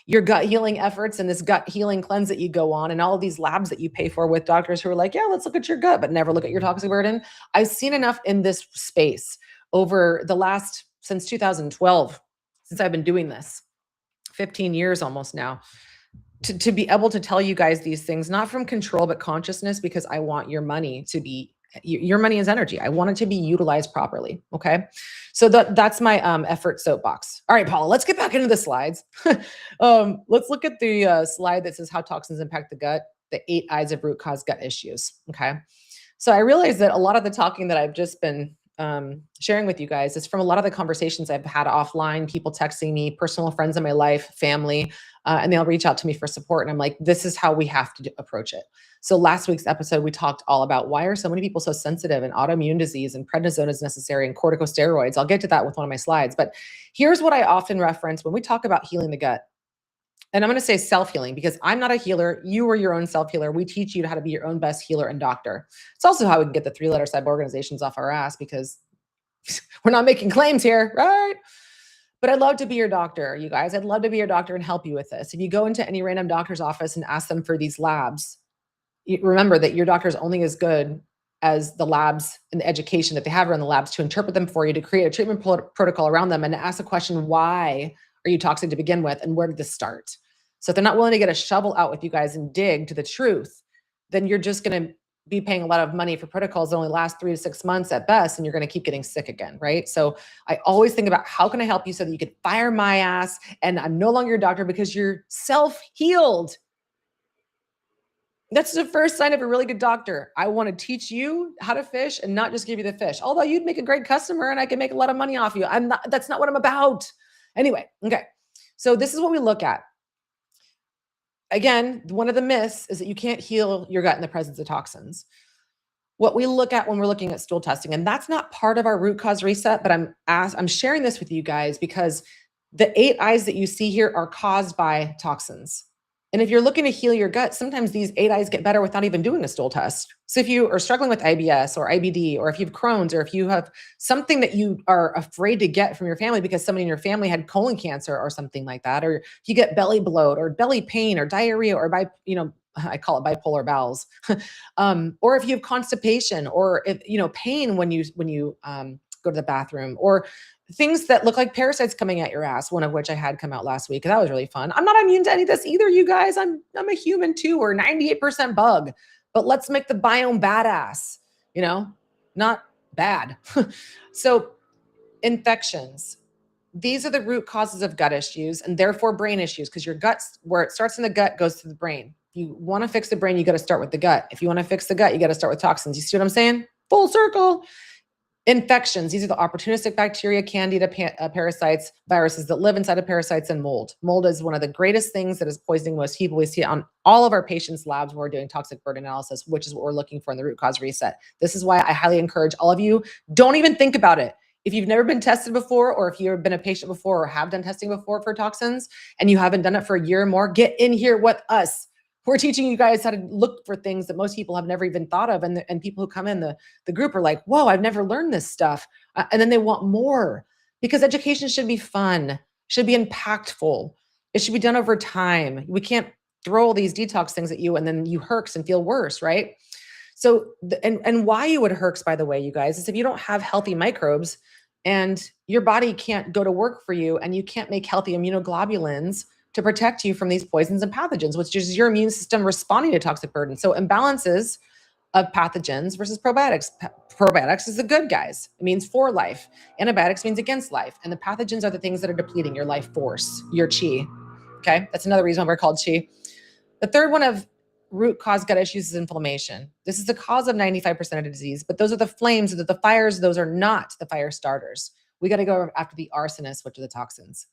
your gut healing efforts and this gut healing cleanse that you go on, and all of these labs that you pay for with doctors who are like, yeah, let's look at your gut, but never look at your toxic burden. I've seen enough in this space over the last, since 2012, since I've been doing this, 15 years almost now, to be able to tell you guys these things, not from control, but consciousness, because I want your money to be, your money is energy. I want it to be utilized properly. Okay. So that's my effort soapbox. All right, Paula, let's get back into the slides. Let's look at the slide that says how toxins impact the gut, the 8 eyes of root cause gut issues. Okay. So I realized that a lot of the talking that I've just been sharing with you guys is from a lot of the conversations I've had offline, people texting me, personal friends in my life, family, and they'll reach out to me for support. And I'm like, this is how we have to approach it. So last week's episode, we talked all about why are so many people so sensitive, and autoimmune disease, and prednisone is necessary, and corticosteroids. I'll get to that with one of my slides. But here's what I often reference when we talk about healing the gut. And I'm going to say self-healing because I'm not a healer. You are your own self-healer. We teach you how to be your own best healer and doctor. It's also how we can get the 3-letter cyber organizations off our ass, because we're not making claims here, right? But I'd love to be your doctor, you guys. I'd love to be your doctor and help you with this. If you go into any random doctor's office and ask them for these labs, remember that your doctor is only as good as the labs and the education that they have around the labs to interpret them for you, to create a treatment protocol around them, and to ask the question, why are you toxic to begin with, and where did this start? So if they're not willing to get a shovel out with you guys and dig to the truth, then you're just going to be paying a lot of money for protocols that only last 3 to 6 months at best, and you're going to keep getting sick again, right? So I always think about how can I help you so that you can fire my ass and I'm no longer your doctor because you're self-healed. That's the first sign of a really good doctor. I want to teach you how to fish and not just give you the fish. Although you'd make a great customer and I can make a lot of money off you. That's not what I'm about. Anyway, okay. So this is what we look at. Again, one of the myths is that you can't heal your gut in the presence of toxins. What we look at when we're looking at stool testing, and that's not part of our root cause reset, but I'm sharing this with you guys because the 8 eyes that you see here are caused by toxins. And if you're looking to heal your gut, sometimes these 8 eyes get better without even doing a stool test. So if you are struggling with IBS or IBD, or if you have Crohn's, or if you have something that you are afraid to get from your family because somebody in your family had colon cancer or something like that, or if you get belly bloat or belly pain or diarrhea, or I call it bipolar bowels, or if you have constipation, or if pain when you go to the bathroom, or things that look like parasites coming at your ass, one of which I had come out last week. That was really fun. I'm not immune to any of this either, you guys. I'm a human too. We're 98% bug, but let's make the biome badass, not bad. So infections, these are the root causes of gut issues and therefore brain issues, because your guts, where it starts in the gut, goes to the brain. If you want to fix the brain, you got to start with the gut. If you want to fix the gut, you got to start with toxins. You see what I'm saying? Full circle. Infections, these are the opportunistic bacteria, candida, parasites, viruses that live inside of parasites, and mold. Mold is one of the greatest things that is poisoning most people. We see it on all of our patients' labs when we're doing toxic burden analysis, which is what we're looking for in the root cause reset. This is why I highly encourage all of you, don't even think about it. If you've never been tested before, or if you've been a patient before or have done testing before for toxins and you haven't done it for a year or more, get in here with us. We're teaching you guys how to look for things that most people have never even thought of. And people who come in the group are like, whoa, I've never learned this stuff. And then they want more, because education should be fun, should be impactful. It should be done over time. We can't throw all these detox things at you and then you herx and feel worse, right? So, and why you would herx, by the way, you guys, is if you don't have healthy microbes and your body can't go to work for you and you can't make healthy immunoglobulins to protect you from these poisons and pathogens, which is your immune system responding to toxic burden. So imbalances of pathogens versus probiotics. Probiotics is the good guys. It means for life. Antibiotics means against life. And the pathogens are the things that are depleting your life force, your chi. Okay. That's another reason why we're called chi. The third one of root cause gut issues is inflammation. This is the cause of 95% of disease, but those are the flames, the fires. Those are not the fire starters. We got to go after the arsonists, which are the toxins,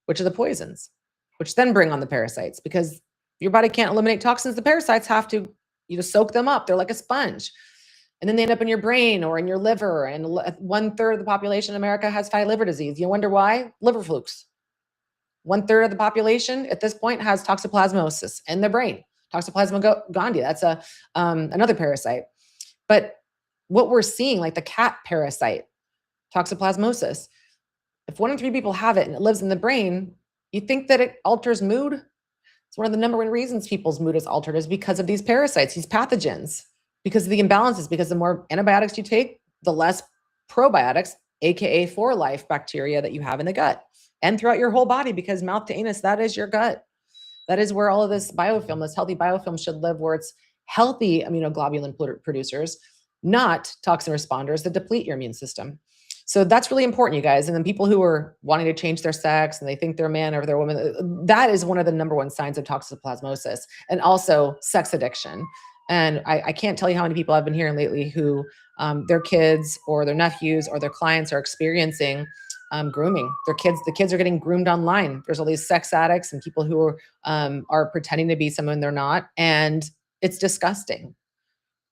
which are the poisons, which then bring on the parasites, because your body can't eliminate toxins. The parasites have to, soak them up. They're like a sponge. And then they end up in your brain or in your liver. And 1/3 of the population in America has fatty liver disease. You wonder why? Liver flukes. 1/3 of the population at this point has toxoplasmosis in the brain. Toxoplasma gondii, that's another parasite. But what we're seeing, like the cat parasite, toxoplasmosis, if 1 in 3 people have it and it lives in the brain, you think that it alters mood? It's one of the number 1 reasons people's mood is altered is because of these parasites, these pathogens, because of the imbalances, because the more antibiotics you take, the less probiotics, AKA for life bacteria that you have in the gut. and throughout your whole body, because mouth to anus, that is your gut. That is where all of this biofilm, this healthy biofilm should live, where it's healthy immunoglobulin producers, not toxin responders that deplete your immune system. So that's really important, you guys. And then people who are wanting to change their sex and they think they're a man or they're a woman, that is one of the number one signs of toxoplasmosis, and also sex addiction. And I can't tell you how many people I've been hearing lately who their kids or their nephews or their clients are experiencing grooming. The kids are getting groomed online. There's all these sex addicts and people who are pretending to be someone they're not. And it's disgusting.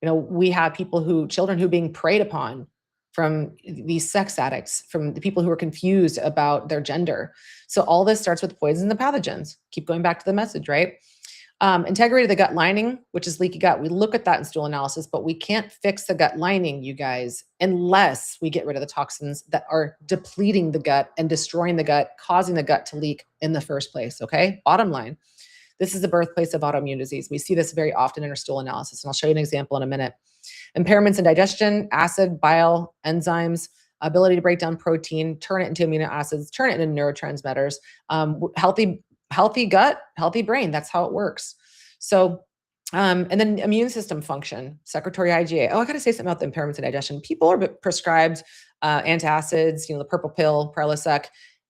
We have children who are being preyed upon from these sex addicts, from the people who are confused about their gender. So all this starts with poisons and pathogens. Keep going back to the message, right? Integrity of the gut lining, which is leaky gut. We look at that in stool analysis, but we can't fix the gut lining, you guys, unless we get rid of the toxins that are depleting the gut and destroying the gut, causing the gut to leak in the first place, okay? Bottom line, this is the birthplace of autoimmune disease. We see this very often in our stool analysis, and I'll show you an example in a minute. Impairments in digestion, acid, bile, enzymes, ability to break down protein, turn it into amino acids, turn it into neurotransmitters, healthy gut, healthy brain. That's how it works. So, and then immune system function, secretory IgA. Oh, I got to say something about the impairments in digestion. People are prescribed antacids, the purple pill, Prilosec.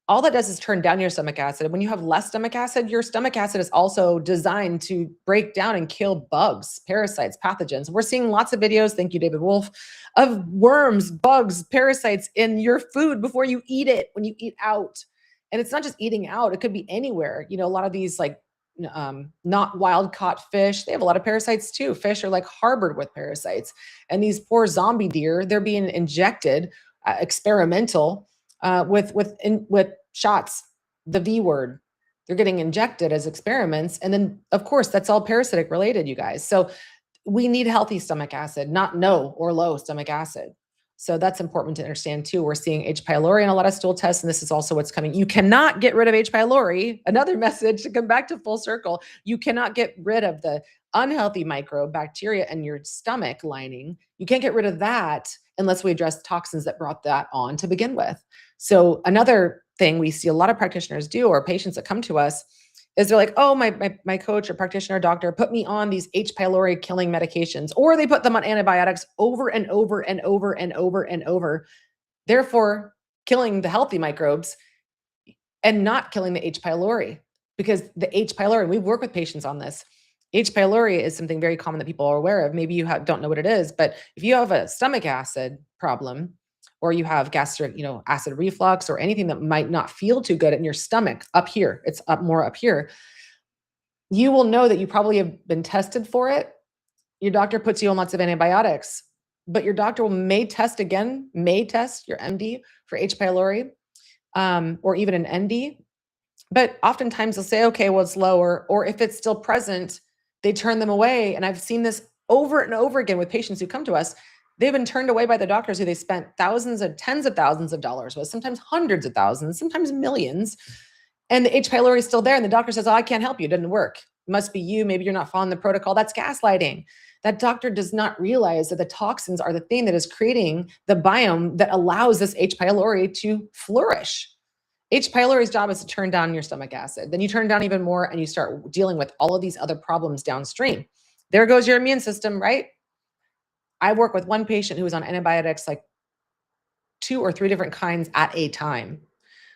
All that does is turn down your stomach acid. When you have less stomach acid, your stomach acid is also designed to break down and kill bugs, parasites, pathogens. We're seeing lots of videos, thank you, David Wolf, of worms, bugs, parasites in your food before you eat it, when you eat out. And it's not just eating out. It could be anywhere. A lot of these not wild caught fish, they have a lot of parasites too. Fish are harbored with parasites. And these poor zombie deer, they're being injected, experimental, with shots, the V word. They're getting injected as experiments. And then, of course, that's all parasitic related, you guys. So we need healthy stomach acid, not no or low stomach acid. So that's important to understand too. We're seeing H. pylori in a lot of stool tests, and this is also what's coming. You cannot get rid of H. pylori. Another message to come back to full circle. You cannot get rid of the unhealthy microbacteria in your stomach lining. You can't get rid of that unless we address toxins that brought that on to begin with. So another thing we see a lot of practitioners do, or patients that come to us, is they're like, oh, my coach or practitioner or doctor put me on these H. pylori killing medications, or they put them on antibiotics over and over and over and over and over, therefore killing the healthy microbes and not killing the H. pylori. Because the H. pylori, we work with patients on this. H. pylori is something very common that people are aware of. Maybe you don't know what it is, but if you have a stomach acid problem, or you have gastric, acid reflux, or anything that might not feel too good in your stomach up here, it's more up here, you will know that you probably have been tested for it. Your doctor puts you on lots of antibiotics, but your doctor may test your MD for H. pylori, or even an ND. But oftentimes they'll say, okay, well, it's lower, or if it's still present, they turn them away. And I've seen this over and over again with patients who come to us. They've been turned away by the doctors who they spent tens of thousands of dollars with, sometimes hundreds of thousands, sometimes millions. And the H. pylori is still there. And the doctor says, oh, I can't help you. It didn't work. It must be you. Maybe you're not following the protocol. That's gaslighting. That doctor does not realize that the toxins are the thing that is creating the biome that allows this H. pylori to flourish. H. pylori's job is to turn down your stomach acid. Then you turn down even more and you start dealing with all of these other problems downstream. There goes your immune system, right? I work with one patient who was on antibiotics, 2 or 3 different kinds at a time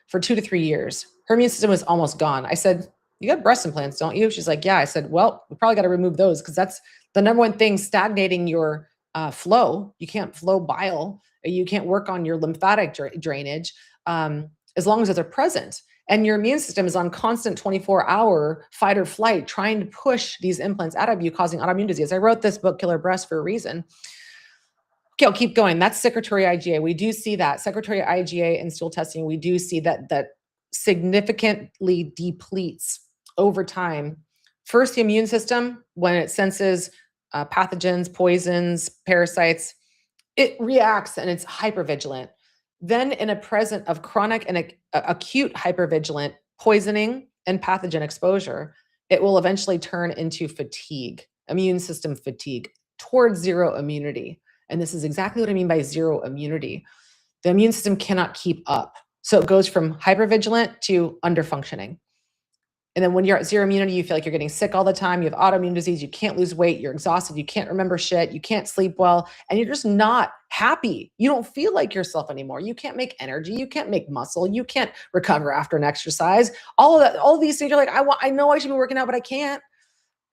for 2 to 3 years. Her immune system was almost gone. I said, you got breast implants, don't you? She's like, yeah. I said, well, we probably got to remove those because that's the number one thing stagnating your flow. You can't flow bile. You can't work on your lymphatic drainage as long as they're present. And your immune system is on constant 24-hour fight or flight, trying to push these implants out of you, causing autoimmune disease. I wrote this book, Killer Breast, for a reason. Okay, I'll keep going. That's secretory IgA. We do see that. Secretory IgA in stool testing, we do see that significantly depletes over time. First, the immune system, when it senses pathogens, poisons, parasites, it reacts and it's hypervigilant. Then in a present of chronic and acute hypervigilant poisoning and pathogen exposure, it will eventually turn into fatigue, immune system fatigue, towards zero immunity. And this is exactly what I mean by zero immunity. The immune system cannot keep up So it goes from hypervigilant to underfunctioning. And then when you're at zero immunity, you feel like you're getting sick all the time. You have autoimmune disease. You can't lose weight. You're exhausted. You can't remember shit. You can't sleep well. And you're just not happy. You don't feel like yourself anymore. You can't make energy. You can't make muscle. You can't recover after an exercise. All of that, all of these things, you're like, I know I should be working out, but I can't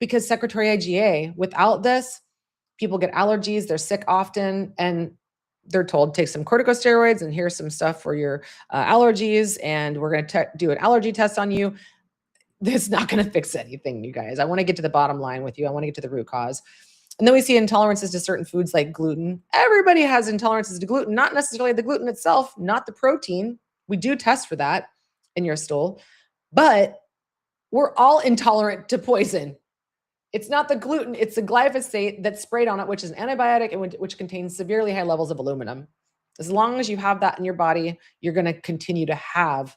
because secretory IgA, without this, people get allergies. They're sick often. And they're told take some corticosteroids and here's some stuff for your allergies. And we're going to do an allergy test on you. That's not going to fix anything, you guys. I want to get to the bottom line with you. I want to get to the root cause. And then we see intolerances to certain foods like gluten. Everybody has intolerances to gluten, not necessarily the gluten itself, not the protein. We do test for that in your stool, but we're all intolerant to poison. It's not the gluten, it's the glyphosate that's sprayed on it, which is an antibiotic and which contains severely high levels of aluminum. As long as you have that in your body, you're going to continue to have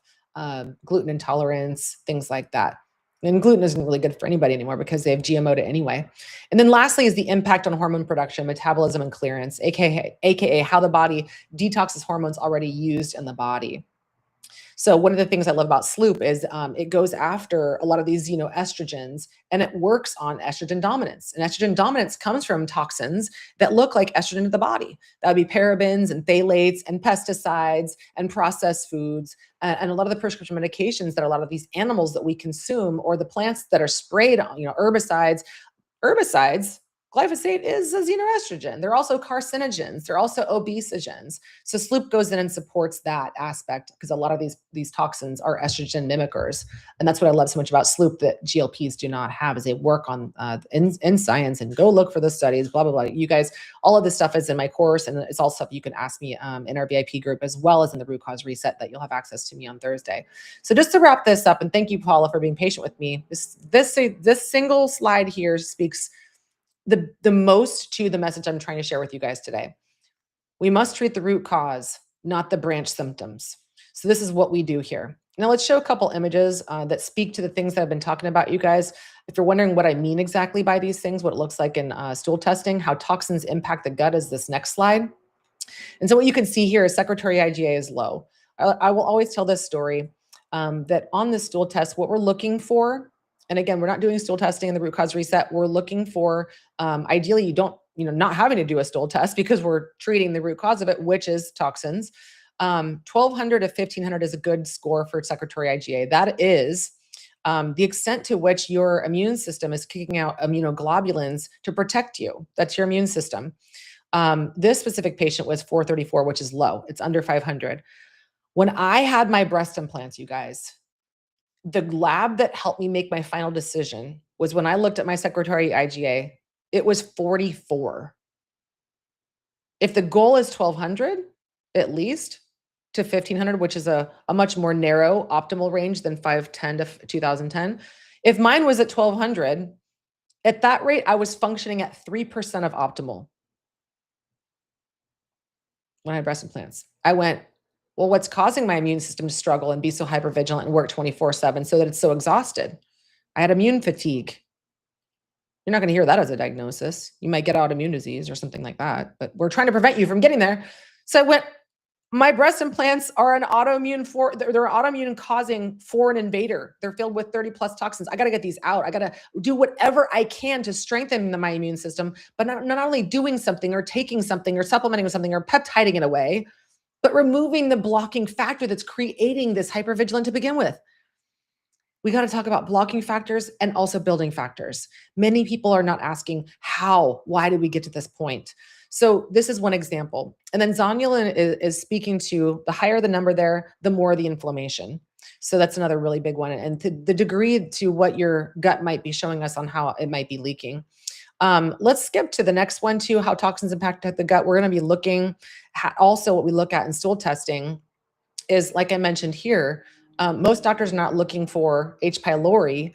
gluten intolerance, things like that. And gluten isn't really good for anybody anymore because they have GMO'd it anyway. And then lastly is the impact on hormone production, metabolism, and clearance, aka how the body detoxes hormones already used in the body. So one of the things I love about Sloop is it goes after a lot of these, estrogens, and it works on estrogen dominance. And estrogen dominance comes from toxins that look like estrogen to the body. That would be parabens and phthalates and pesticides and processed foods and a lot of the prescription medications that a lot of these animals that we consume or the plants that are sprayed on, herbicides. Glyphosate is a xenoestrogen. They're also carcinogens. They're also obesogens. So Sloop goes in and supports that aspect because a lot of these toxins are estrogen mimickers. And that's what I love so much about Sloop that GLPs do not have is they work on in science and go look for the studies, blah, blah, blah. You guys, all of this stuff is in my course and it's all stuff you can ask me in our VIP group as well as in the root cause reset that you'll have access to me on Thursday. So just to wrap this up, and thank you, Paula, for being patient with me. This single slide here speaks the most to the message I'm trying to share with you guys today. We must treat the root cause, not the branch symptoms. So this is what we do here. Now let's show a couple images that speak to the things that I've been talking about, you guys. If you're wondering what I mean exactly by these things, what it looks like in stool testing, how toxins impact the gut is this next slide. And so what you can see here is secretory IgA is low. I will always tell this story that on the stool test, what we're looking for, and again, we're not doing stool testing in the root cause reset. We're looking for, ideally, you don't, not having to do a stool test because we're treating the root cause of it, which is toxins. 1200 to 1500 is a good score for secretory IgA. That is the extent to which your immune system is kicking out immunoglobulins to protect you. That's your immune system. This specific patient was 434, which is low. It's under 500. When I had my breast implants, you guys, the lab that helped me make my final decision was when I looked at my secretory IgA, it was 44. If the goal is 1200, at least to 1500, which is a much more narrow optimal range than 510 to 2010. If mine was at 1200, at that rate, I was functioning at 3% of optimal when I had breast implants. I went, well, what's causing my immune system to struggle and be so hypervigilant and work 24/7 so that it's so exhausted? I had immune fatigue. You're not going to hear that as a diagnosis. You might get autoimmune disease or something like that, but we're trying to prevent you from getting there. So I went, my breast implants are they're autoimmune causing foreign invader. They're filled with 30 plus toxins. I got to get these out. I got to do whatever I can to strengthen my immune system, but not only doing something or taking something or supplementing with something or peptiding it away, but removing the blocking factor that's creating this hypervigilance to begin with. We got to talk about blocking factors and also building factors. Many people are not asking why did we get to this point? So this is one example. And then zonulin is speaking to the higher the number there, the more the inflammation. So that's another really big one. And the degree to what your gut might be showing us on how it might be leaking. Let's skip to the next one too, how toxins impact the gut. We're going to be looking at also what we look at in stool testing is, like I mentioned here, most doctors are not looking for H. pylori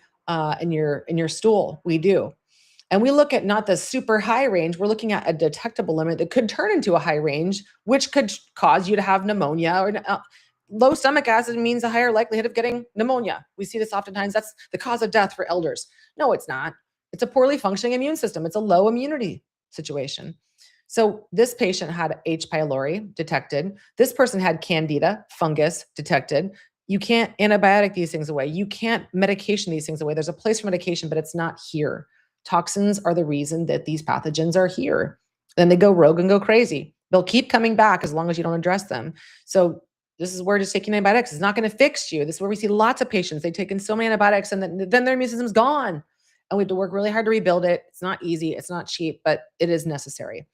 in your stool. We do. And we look at not the super high range, we're looking at a detectable limit that could turn into a high range, which could cause you to have pneumonia or low stomach acid means a higher likelihood of getting pneumonia. We see this oftentimes. That's the cause of death for elders. No, it's not. It's a poorly functioning immune system. It's a low immunity situation. So this patient had H. pylori detected. This person had candida, fungus detected. You can't antibiotic these things away. You can't medication these things away. There's a place for medication, but it's not here. Toxins are the reason that these pathogens are here. Then they go rogue and go crazy. They'll keep coming back as long as you don't address them. So this is where just taking antibiotics is not going to fix you. This is where we see lots of patients. They've taken so many antibiotics and then their immune system's gone. And we have to work really hard to rebuild it. It's not easy. It's not cheap, but it is necessary.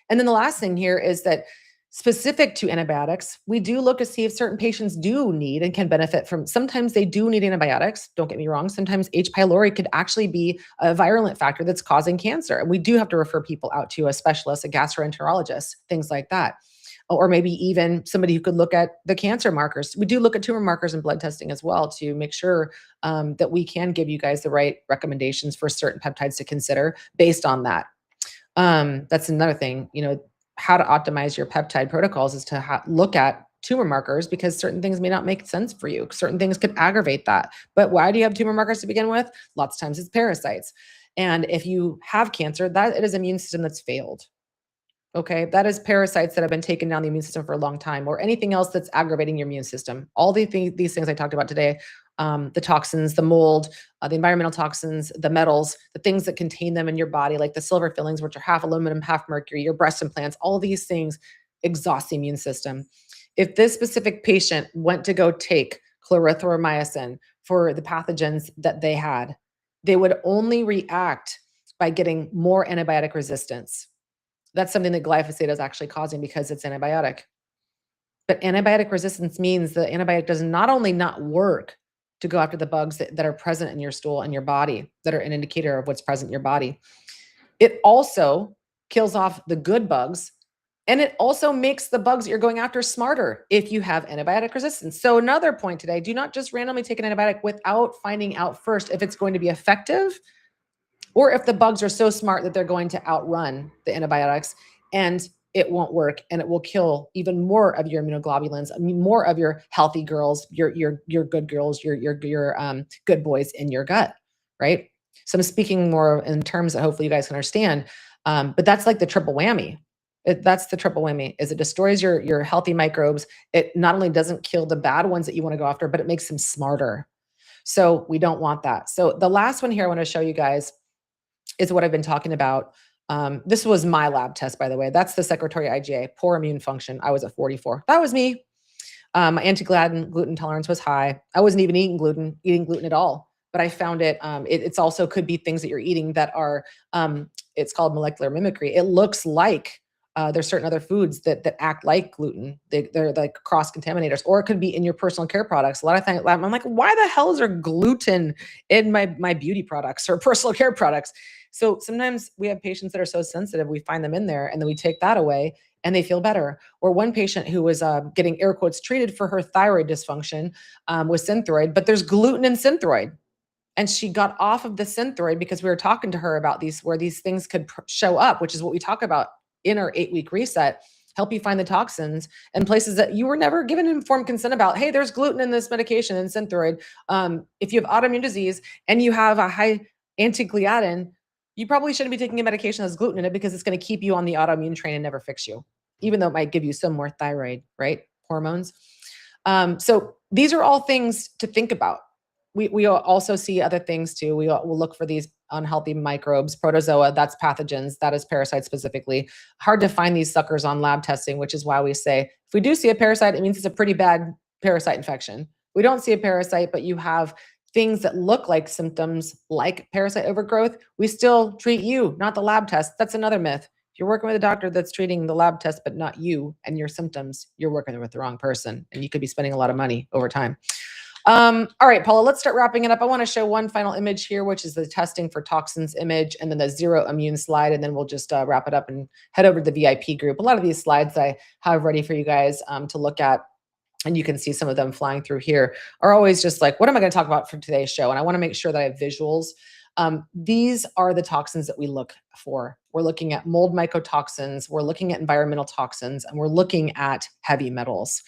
And then the last thing here is that specific to antibiotics, we do look to see if certain patients do need and can benefit from, sometimes they do need antibiotics. Don't get me wrong. Sometimes H. pylori could actually be a virulent factor that's causing cancer. And we do have to refer people out to a specialist, a gastroenterologist, things like that. Or maybe even somebody who could look at the cancer markers. We do look at tumor markers and blood testing as well to make sure that we can give you guys the right recommendations for certain peptides to consider based on that. That's another thing, how to optimize your peptide protocols is to look at tumor markers because certain things may not make sense for you. Certain things could aggravate that. But why do you have tumor markers to begin with? Lots of times it's parasites. And if you have cancer, that it is an immune system that's failed. Okay, that is parasites that have been taken down the immune system for a long time, or anything else that's aggravating your immune system. All these things I talked about today, the toxins, the mold, the environmental toxins, the metals, the things that contain them in your body, like the silver fillings, which are half aluminum, half mercury, your breast implants, all these things exhaust the immune system. If this specific patient went to go take clarithromycin for the pathogens that they had, they would only react by getting more antibiotic resistance. That's something that glyphosate is actually causing because it's antibiotic. But antibiotic resistance means the antibiotic does not only not work to go after the bugs that are present in your stool and your body, that are an indicator of what's present in your body, it also kills off the good bugs. And it also makes the bugs that you're going after smarter if you have antibiotic resistance. So another point today, do not just randomly take an antibiotic without finding out first if it's going to be effective or if the bugs are so smart that they're going to outrun the antibiotics and it won't work and it will kill even more of your immunoglobulins, more of your healthy girls, your good girls, your good boys in your gut, right? So I'm speaking more in terms that hopefully you guys can understand, but that's like the triple whammy. That's the triple whammy is it destroys your healthy microbes. It not only doesn't kill the bad ones that you want to go after, but it makes them smarter. So we don't want that. So the last one here I want to show you guys is what I've been talking about. This was my lab test, by the way. That's the secretory IgA, poor immune function. I was at 44. That was me. My gluten tolerance was high. I wasn't even eating gluten at all. But I found it's also could be things that you're eating that are, it's called molecular mimicry. It looks like there's certain other foods that act like gluten. They're like cross contaminators, or it could be in your personal care products. A lot of times I'm like, why the hell is there gluten in my beauty products or personal care products? So sometimes we have patients that are so sensitive, we find them in there and then we take that away and they feel better. Or one patient who was getting air quotes treated for her thyroid dysfunction with Synthroid, but there's gluten in Synthroid. And she got off of the Synthroid because we were talking to her about where these things could show up, which is what we talk about in our 8-week reset, help you find the toxins and places that you were never given informed consent about. Hey, there's gluten in this medication in Synthroid. If you have autoimmune disease and you have a high anti-gliadin, you probably shouldn't be taking a medication that has gluten in it because it's going to keep you on the autoimmune train and never fix you, even though it might give you some more thyroid, right? Hormones. So these are all things to think about. We also see other things too. We'll look for these unhealthy microbes, protozoa, that's pathogens, that is parasites specifically. Hard to find these suckers on lab testing, which is why we say, if we do see a parasite, it means it's a pretty bad parasite infection. We don't see a parasite, but you have things that look like symptoms like parasite overgrowth, we still treat you, not the lab test. That's another myth. If you're working with a doctor that's treating the lab test, but not you and your symptoms, you're working with the wrong person and you could be spending a lot of money over time. All right, Paula, let's start wrapping it up. I want to show one final image here, which is the testing for toxins image, and then the zero immune slide, and then we'll just wrap it up and head over to the VIP group. A lot of these slides I have ready for you guys to look at, and you can see some of them flying through here, are always just like, what am I going to talk about for today's show? And I want to make sure that I have visuals. These are the toxins that we look for. We're looking at mold mycotoxins, we're looking at environmental toxins, and we're looking at heavy metals.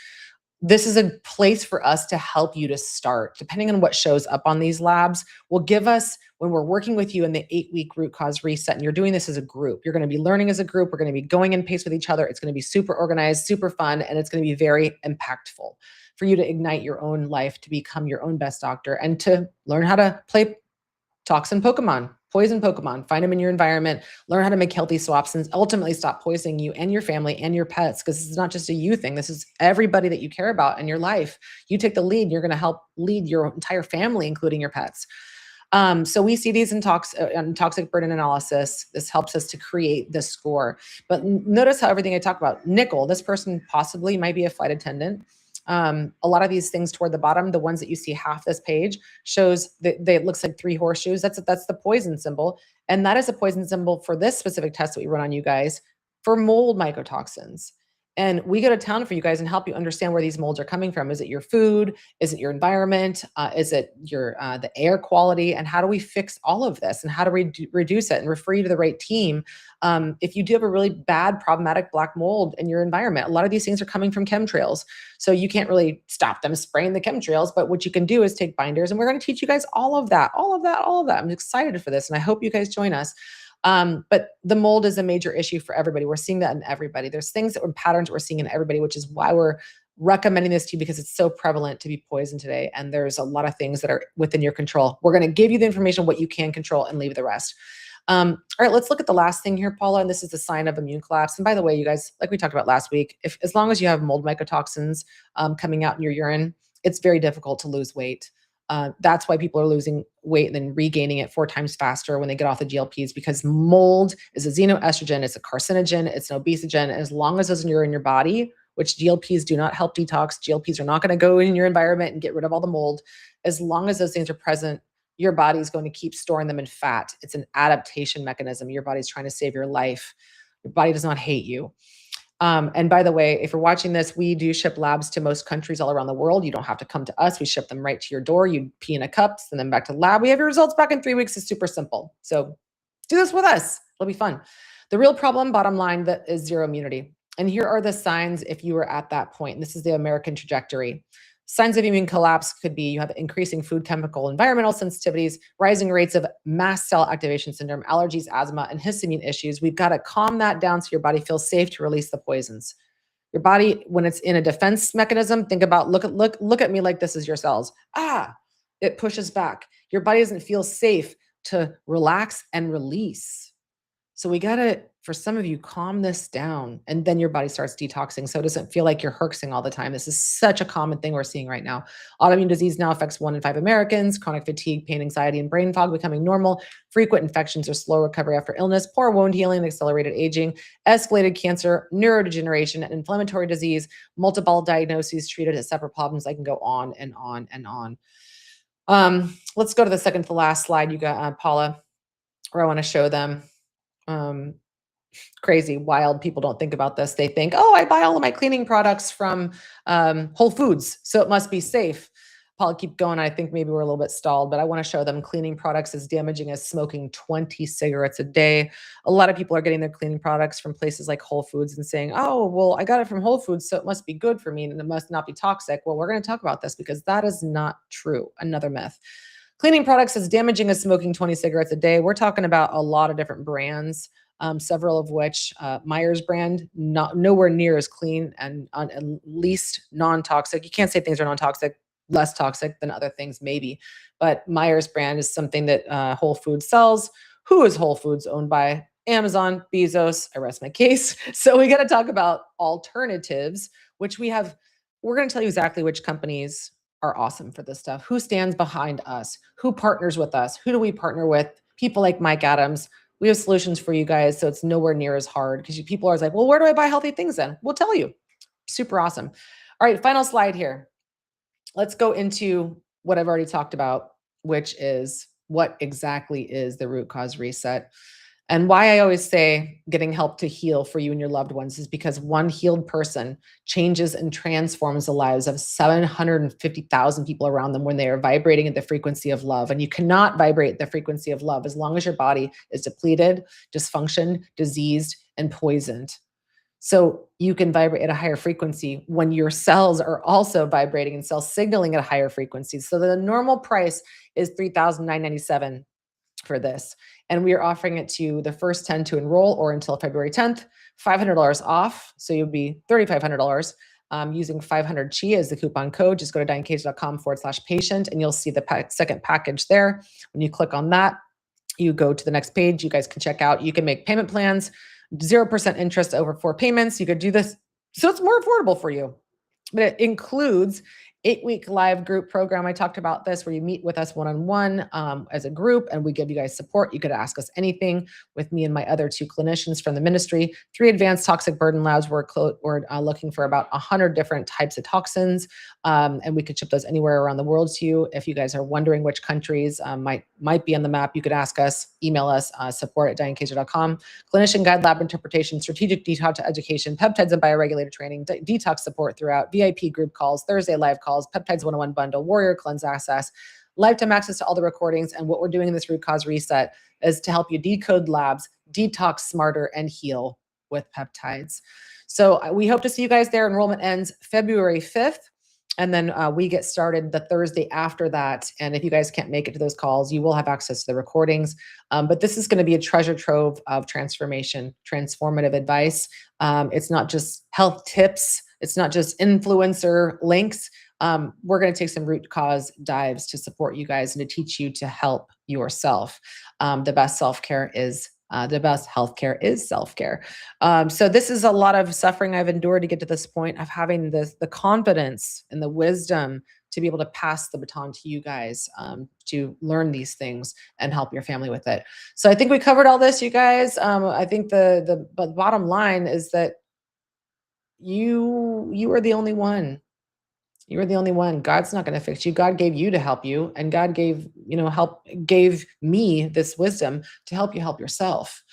This is a place for us to help you to start. Depending on what shows up on these labs, will give us, when we're working with you in the 8-week root cause reset, and you're doing this as a group, you're going to be learning as a group. We're going to be going in pace with each other. It's going to be super organized, super fun, and it's going to be very impactful for you to ignite your own life, to become your own best doctor, and to learn how to play toxin Pokemon, poison Pokemon, find them in your environment, learn how to make healthy swaps, and ultimately stop poisoning you and your family and your pets. Because this is not just a you thing. This is everybody that you care about in your life. You take the lead, you're going to help lead your entire family, including your pets. So we see these in toxic burden analysis. This helps us to create the score. But notice how everything I talk about, nickel, this person possibly might be a flight attendant. A lot of these things toward the bottom, the ones that you see half this page, shows that it looks like 3 horseshoes. That's the poison symbol. And that is a poison symbol for this specific test that we run on you guys for mold mycotoxins. And we go to town for you guys and help you understand where these molds are coming from. Is it your food? Is it your environment? Is it your the air quality? And how do we fix all of this? And how do we reduce it and refer you to the right team? If you do have a really bad problematic black mold in your environment, a lot of these things are coming from chemtrails. So you can't really stop them spraying the chemtrails, but what you can do is take binders, and we're going to teach you guys all of that. I'm excited for this, and I hope you guys join us. But the mold is a major issue for everybody. We're seeing that in everybody. There's things that were patterns we're seeing in everybody, which is why we're recommending this to you, because it's so prevalent to be poisoned today. And there's a lot of things that are within your control. We're going to give you the information, what you can control, and leave the rest. All right, let's look at the last thing here, Paula. And this is the sign of immune collapse. And by the way, you guys, like we talked about last week, as long as you have mold mycotoxins coming out in your urine, it's very difficult to lose weight. That's why people are losing weight and then regaining it 4 times faster when they get off the GLPs, because mold is a xenoestrogen, it's a carcinogen, it's an obesogen. And as long as those are in your body, which GLPs do not help detox, GLPs are not going to go in your environment and get rid of all the mold. As long as those things are present, your body is going to keep storing them in fat. It's an adaptation mechanism. Your body's trying to save your life. Your body does not hate you. And by the way, if you're watching this, we do ship labs to most countries all around the world. You don't have to come to us. We ship them right to your door. You pee in a cup, send them back to the lab. We have your results back in 3 weeks. It's super simple. So do this with us. It'll be fun. The real problem, bottom line, that is zero immunity. And here are the signs if you were at that point. And this is the American trajectory. Signs of immune collapse could be you have increasing food, chemical, environmental sensitivities, rising rates of mast cell activation syndrome, allergies, asthma, and histamine issues. We've got to calm that down so your body feels safe to release the poisons. Your body, when it's in a defense mechanism, think about, look at me like this is your cells. It pushes back. Your body doesn't feel safe to relax and release. So we got to, for some of you, calm this down, and then your body starts detoxing. So it doesn't feel like you're herxing all the time. This is such a common thing we're seeing right now. Autoimmune disease now affects 1 in 5 Americans, chronic fatigue, pain, anxiety, and brain fog becoming normal, frequent infections or slow recovery after illness, poor wound healing, accelerated aging, escalated cancer, neurodegeneration, and inflammatory disease, multiple diagnoses treated as separate problems. I can go on and on and on. Let's go to the second to last slide you got, Paula, where I want to show them. Crazy, wild. People don't think about this. They think, oh, I buy all of my cleaning products from Whole Foods, so it must be safe. Paul, keep going. I think maybe we're a little bit stalled, but I want to show them cleaning products as damaging as smoking 20 cigarettes a day. A lot of people are getting their cleaning products from places like Whole Foods and saying, oh, well, I got it from Whole Foods, so it must be good for me and it must not be toxic. Well, we're going to talk about this because that is not true. Another myth. Cleaning products as damaging as smoking 20 cigarettes a day. We're talking about a lot of different brands, several of which Myers brand, nowhere near as clean and at least non-toxic. You can't say things are non-toxic, less toxic than other things maybe, but Myers brand is something that Whole Foods sells. Who is Whole Foods? Owned by Amazon, Bezos. I rest my case. So we got to talk about alternatives, which we have. We're going to tell you exactly which companies are awesome for this stuff. Who stands behind us? Who partners with us? Who do we partner with? People like Mike Adams. We have solutions for you guys, so it's nowhere near as hard, because people are always like, well, where do I buy healthy things then? We'll tell you. Super awesome. All right, final slide here. Let's go into what I've already talked about, which is what exactly is the root cause reset. And why I always say getting help to heal for you and your loved ones is because one healed person changes and transforms the lives of 750,000 people around them when they are vibrating at the frequency of love. And you cannot vibrate the frequency of love as long as your body is depleted, dysfunctioned, diseased, and poisoned. So you can vibrate at a higher frequency when your cells are also vibrating and cell signaling at a higher frequency. So the normal price is $3,997 for this. And we are offering it to the first 10 to enroll or until February 10th, $500 off. So you'll be $3,500 using 500 Chi as the coupon code. Just go to dianecage.com/patient and you'll see the second package there. When you click on that, you go to the next page. You guys can check out. You can make payment plans, 0% interest over 4 payments. You could do this so it's more affordable for you. But it includes 8-week live group program. I talked about this where you meet with us one-on-one as a group and we give you guys support. You could ask us anything with me and my other 2 clinicians from the ministry. 3 advanced toxic burden labs. We're looking for about 100 different types of toxins. And we could ship those anywhere around the world to you. If you guys are wondering which countries might be on the map, you could ask us, email us, support@dianecage.com. Clinician guide lab interpretation, strategic detox education, peptides and bioregulator training, detox support throughout, VIP group calls, Thursday live calls, Peptides 101 bundle, Warrior Cleanse access, lifetime access to all the recordings. And what we're doing in this root cause reset is to help you decode labs, detox smarter, and heal with peptides. So we hope to see you guys there. Enrollment ends February 5th. And then we get started the Thursday after that. And if you guys can't make it to those calls, you will have access to the recordings. But this is going to be a treasure trove of transformation, transformative advice. It's not just health tips. It's not just influencer links. We're going to take some root cause dives to support you guys and to teach you to help yourself. The best self-care is the best healthcare is self-care. So this is a lot of suffering I've endured to get to this point of having the confidence and the wisdom to be able to pass the baton to you guys to learn these things and help your family with it. So I think we covered all this, you guys. I think the bottom line is that you are the only one. You are the only one. God's not going to fix you. God gave you to help you, and God gave me this wisdom to help you help yourself.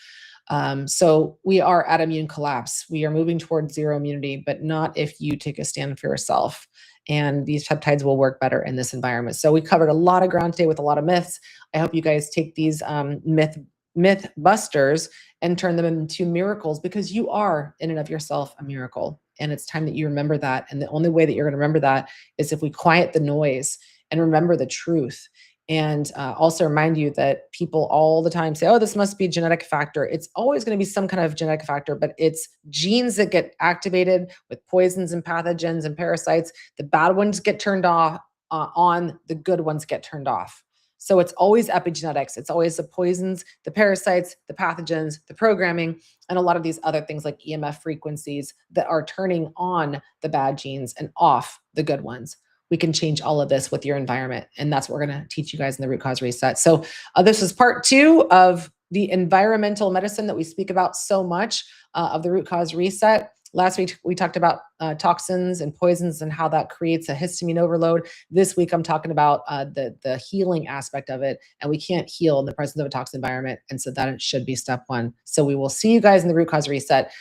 So we are at immune collapse. We are moving towards zero immunity, but not if you take a stand for yourself. And these peptides will work better in this environment. So we covered a lot of ground today with a lot of myths. I hope you guys take these myth busters and turn them into miracles, because you are in and of yourself a miracle. And it's time that you remember that. And the only way that you're going to remember that is if we quiet the noise and remember the truth. And also remind you that people all the time say, oh, this must be a genetic factor. It's always going to be some kind of genetic factor, but it's genes that get activated with poisons and pathogens and parasites. The bad ones get turned off on, the good ones get turned off. So it's always epigenetics. It's always the poisons, the parasites, the pathogens, the programming, and a lot of these other things like EMF frequencies that are turning on the bad genes and off the good ones. We can change all of this with your environment. And that's what we're going to teach you guys in the root cause reset. So this is part 2 of the environmental medicine that we speak about so much of the root cause reset. Last week, we talked about toxins and poisons and how that creates a histamine overload. This week, I'm talking about the healing aspect of it. And we can't heal in the presence of a toxic environment. And so that should be step 1. So we will see you guys in the root cause reset.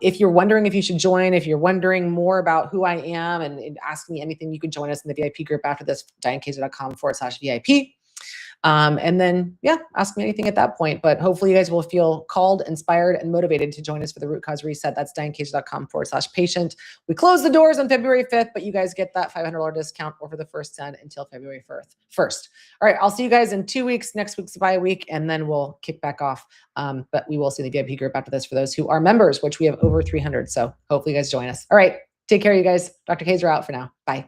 If you're wondering if you should join, if you're wondering more about who I am and ask me anything, you can join us in the VIP group after this, dianecage.com/VIP. And then, ask me anything at that point. But hopefully you guys will feel called, inspired, and motivated to join us for the root cause reset. That's dianecage.com/patient. We close the doors on February 5th, but you guys get that $500 discount over the first 10 until February 1st. All right, I'll see you guys in 2 weeks. Next week's bye week, and then we'll kick back off. But we will see the VIP group after this for those who are members, which we have over 300. So hopefully you guys join us. All right, take care, you guys. Dr. Kaiser out for now. Bye.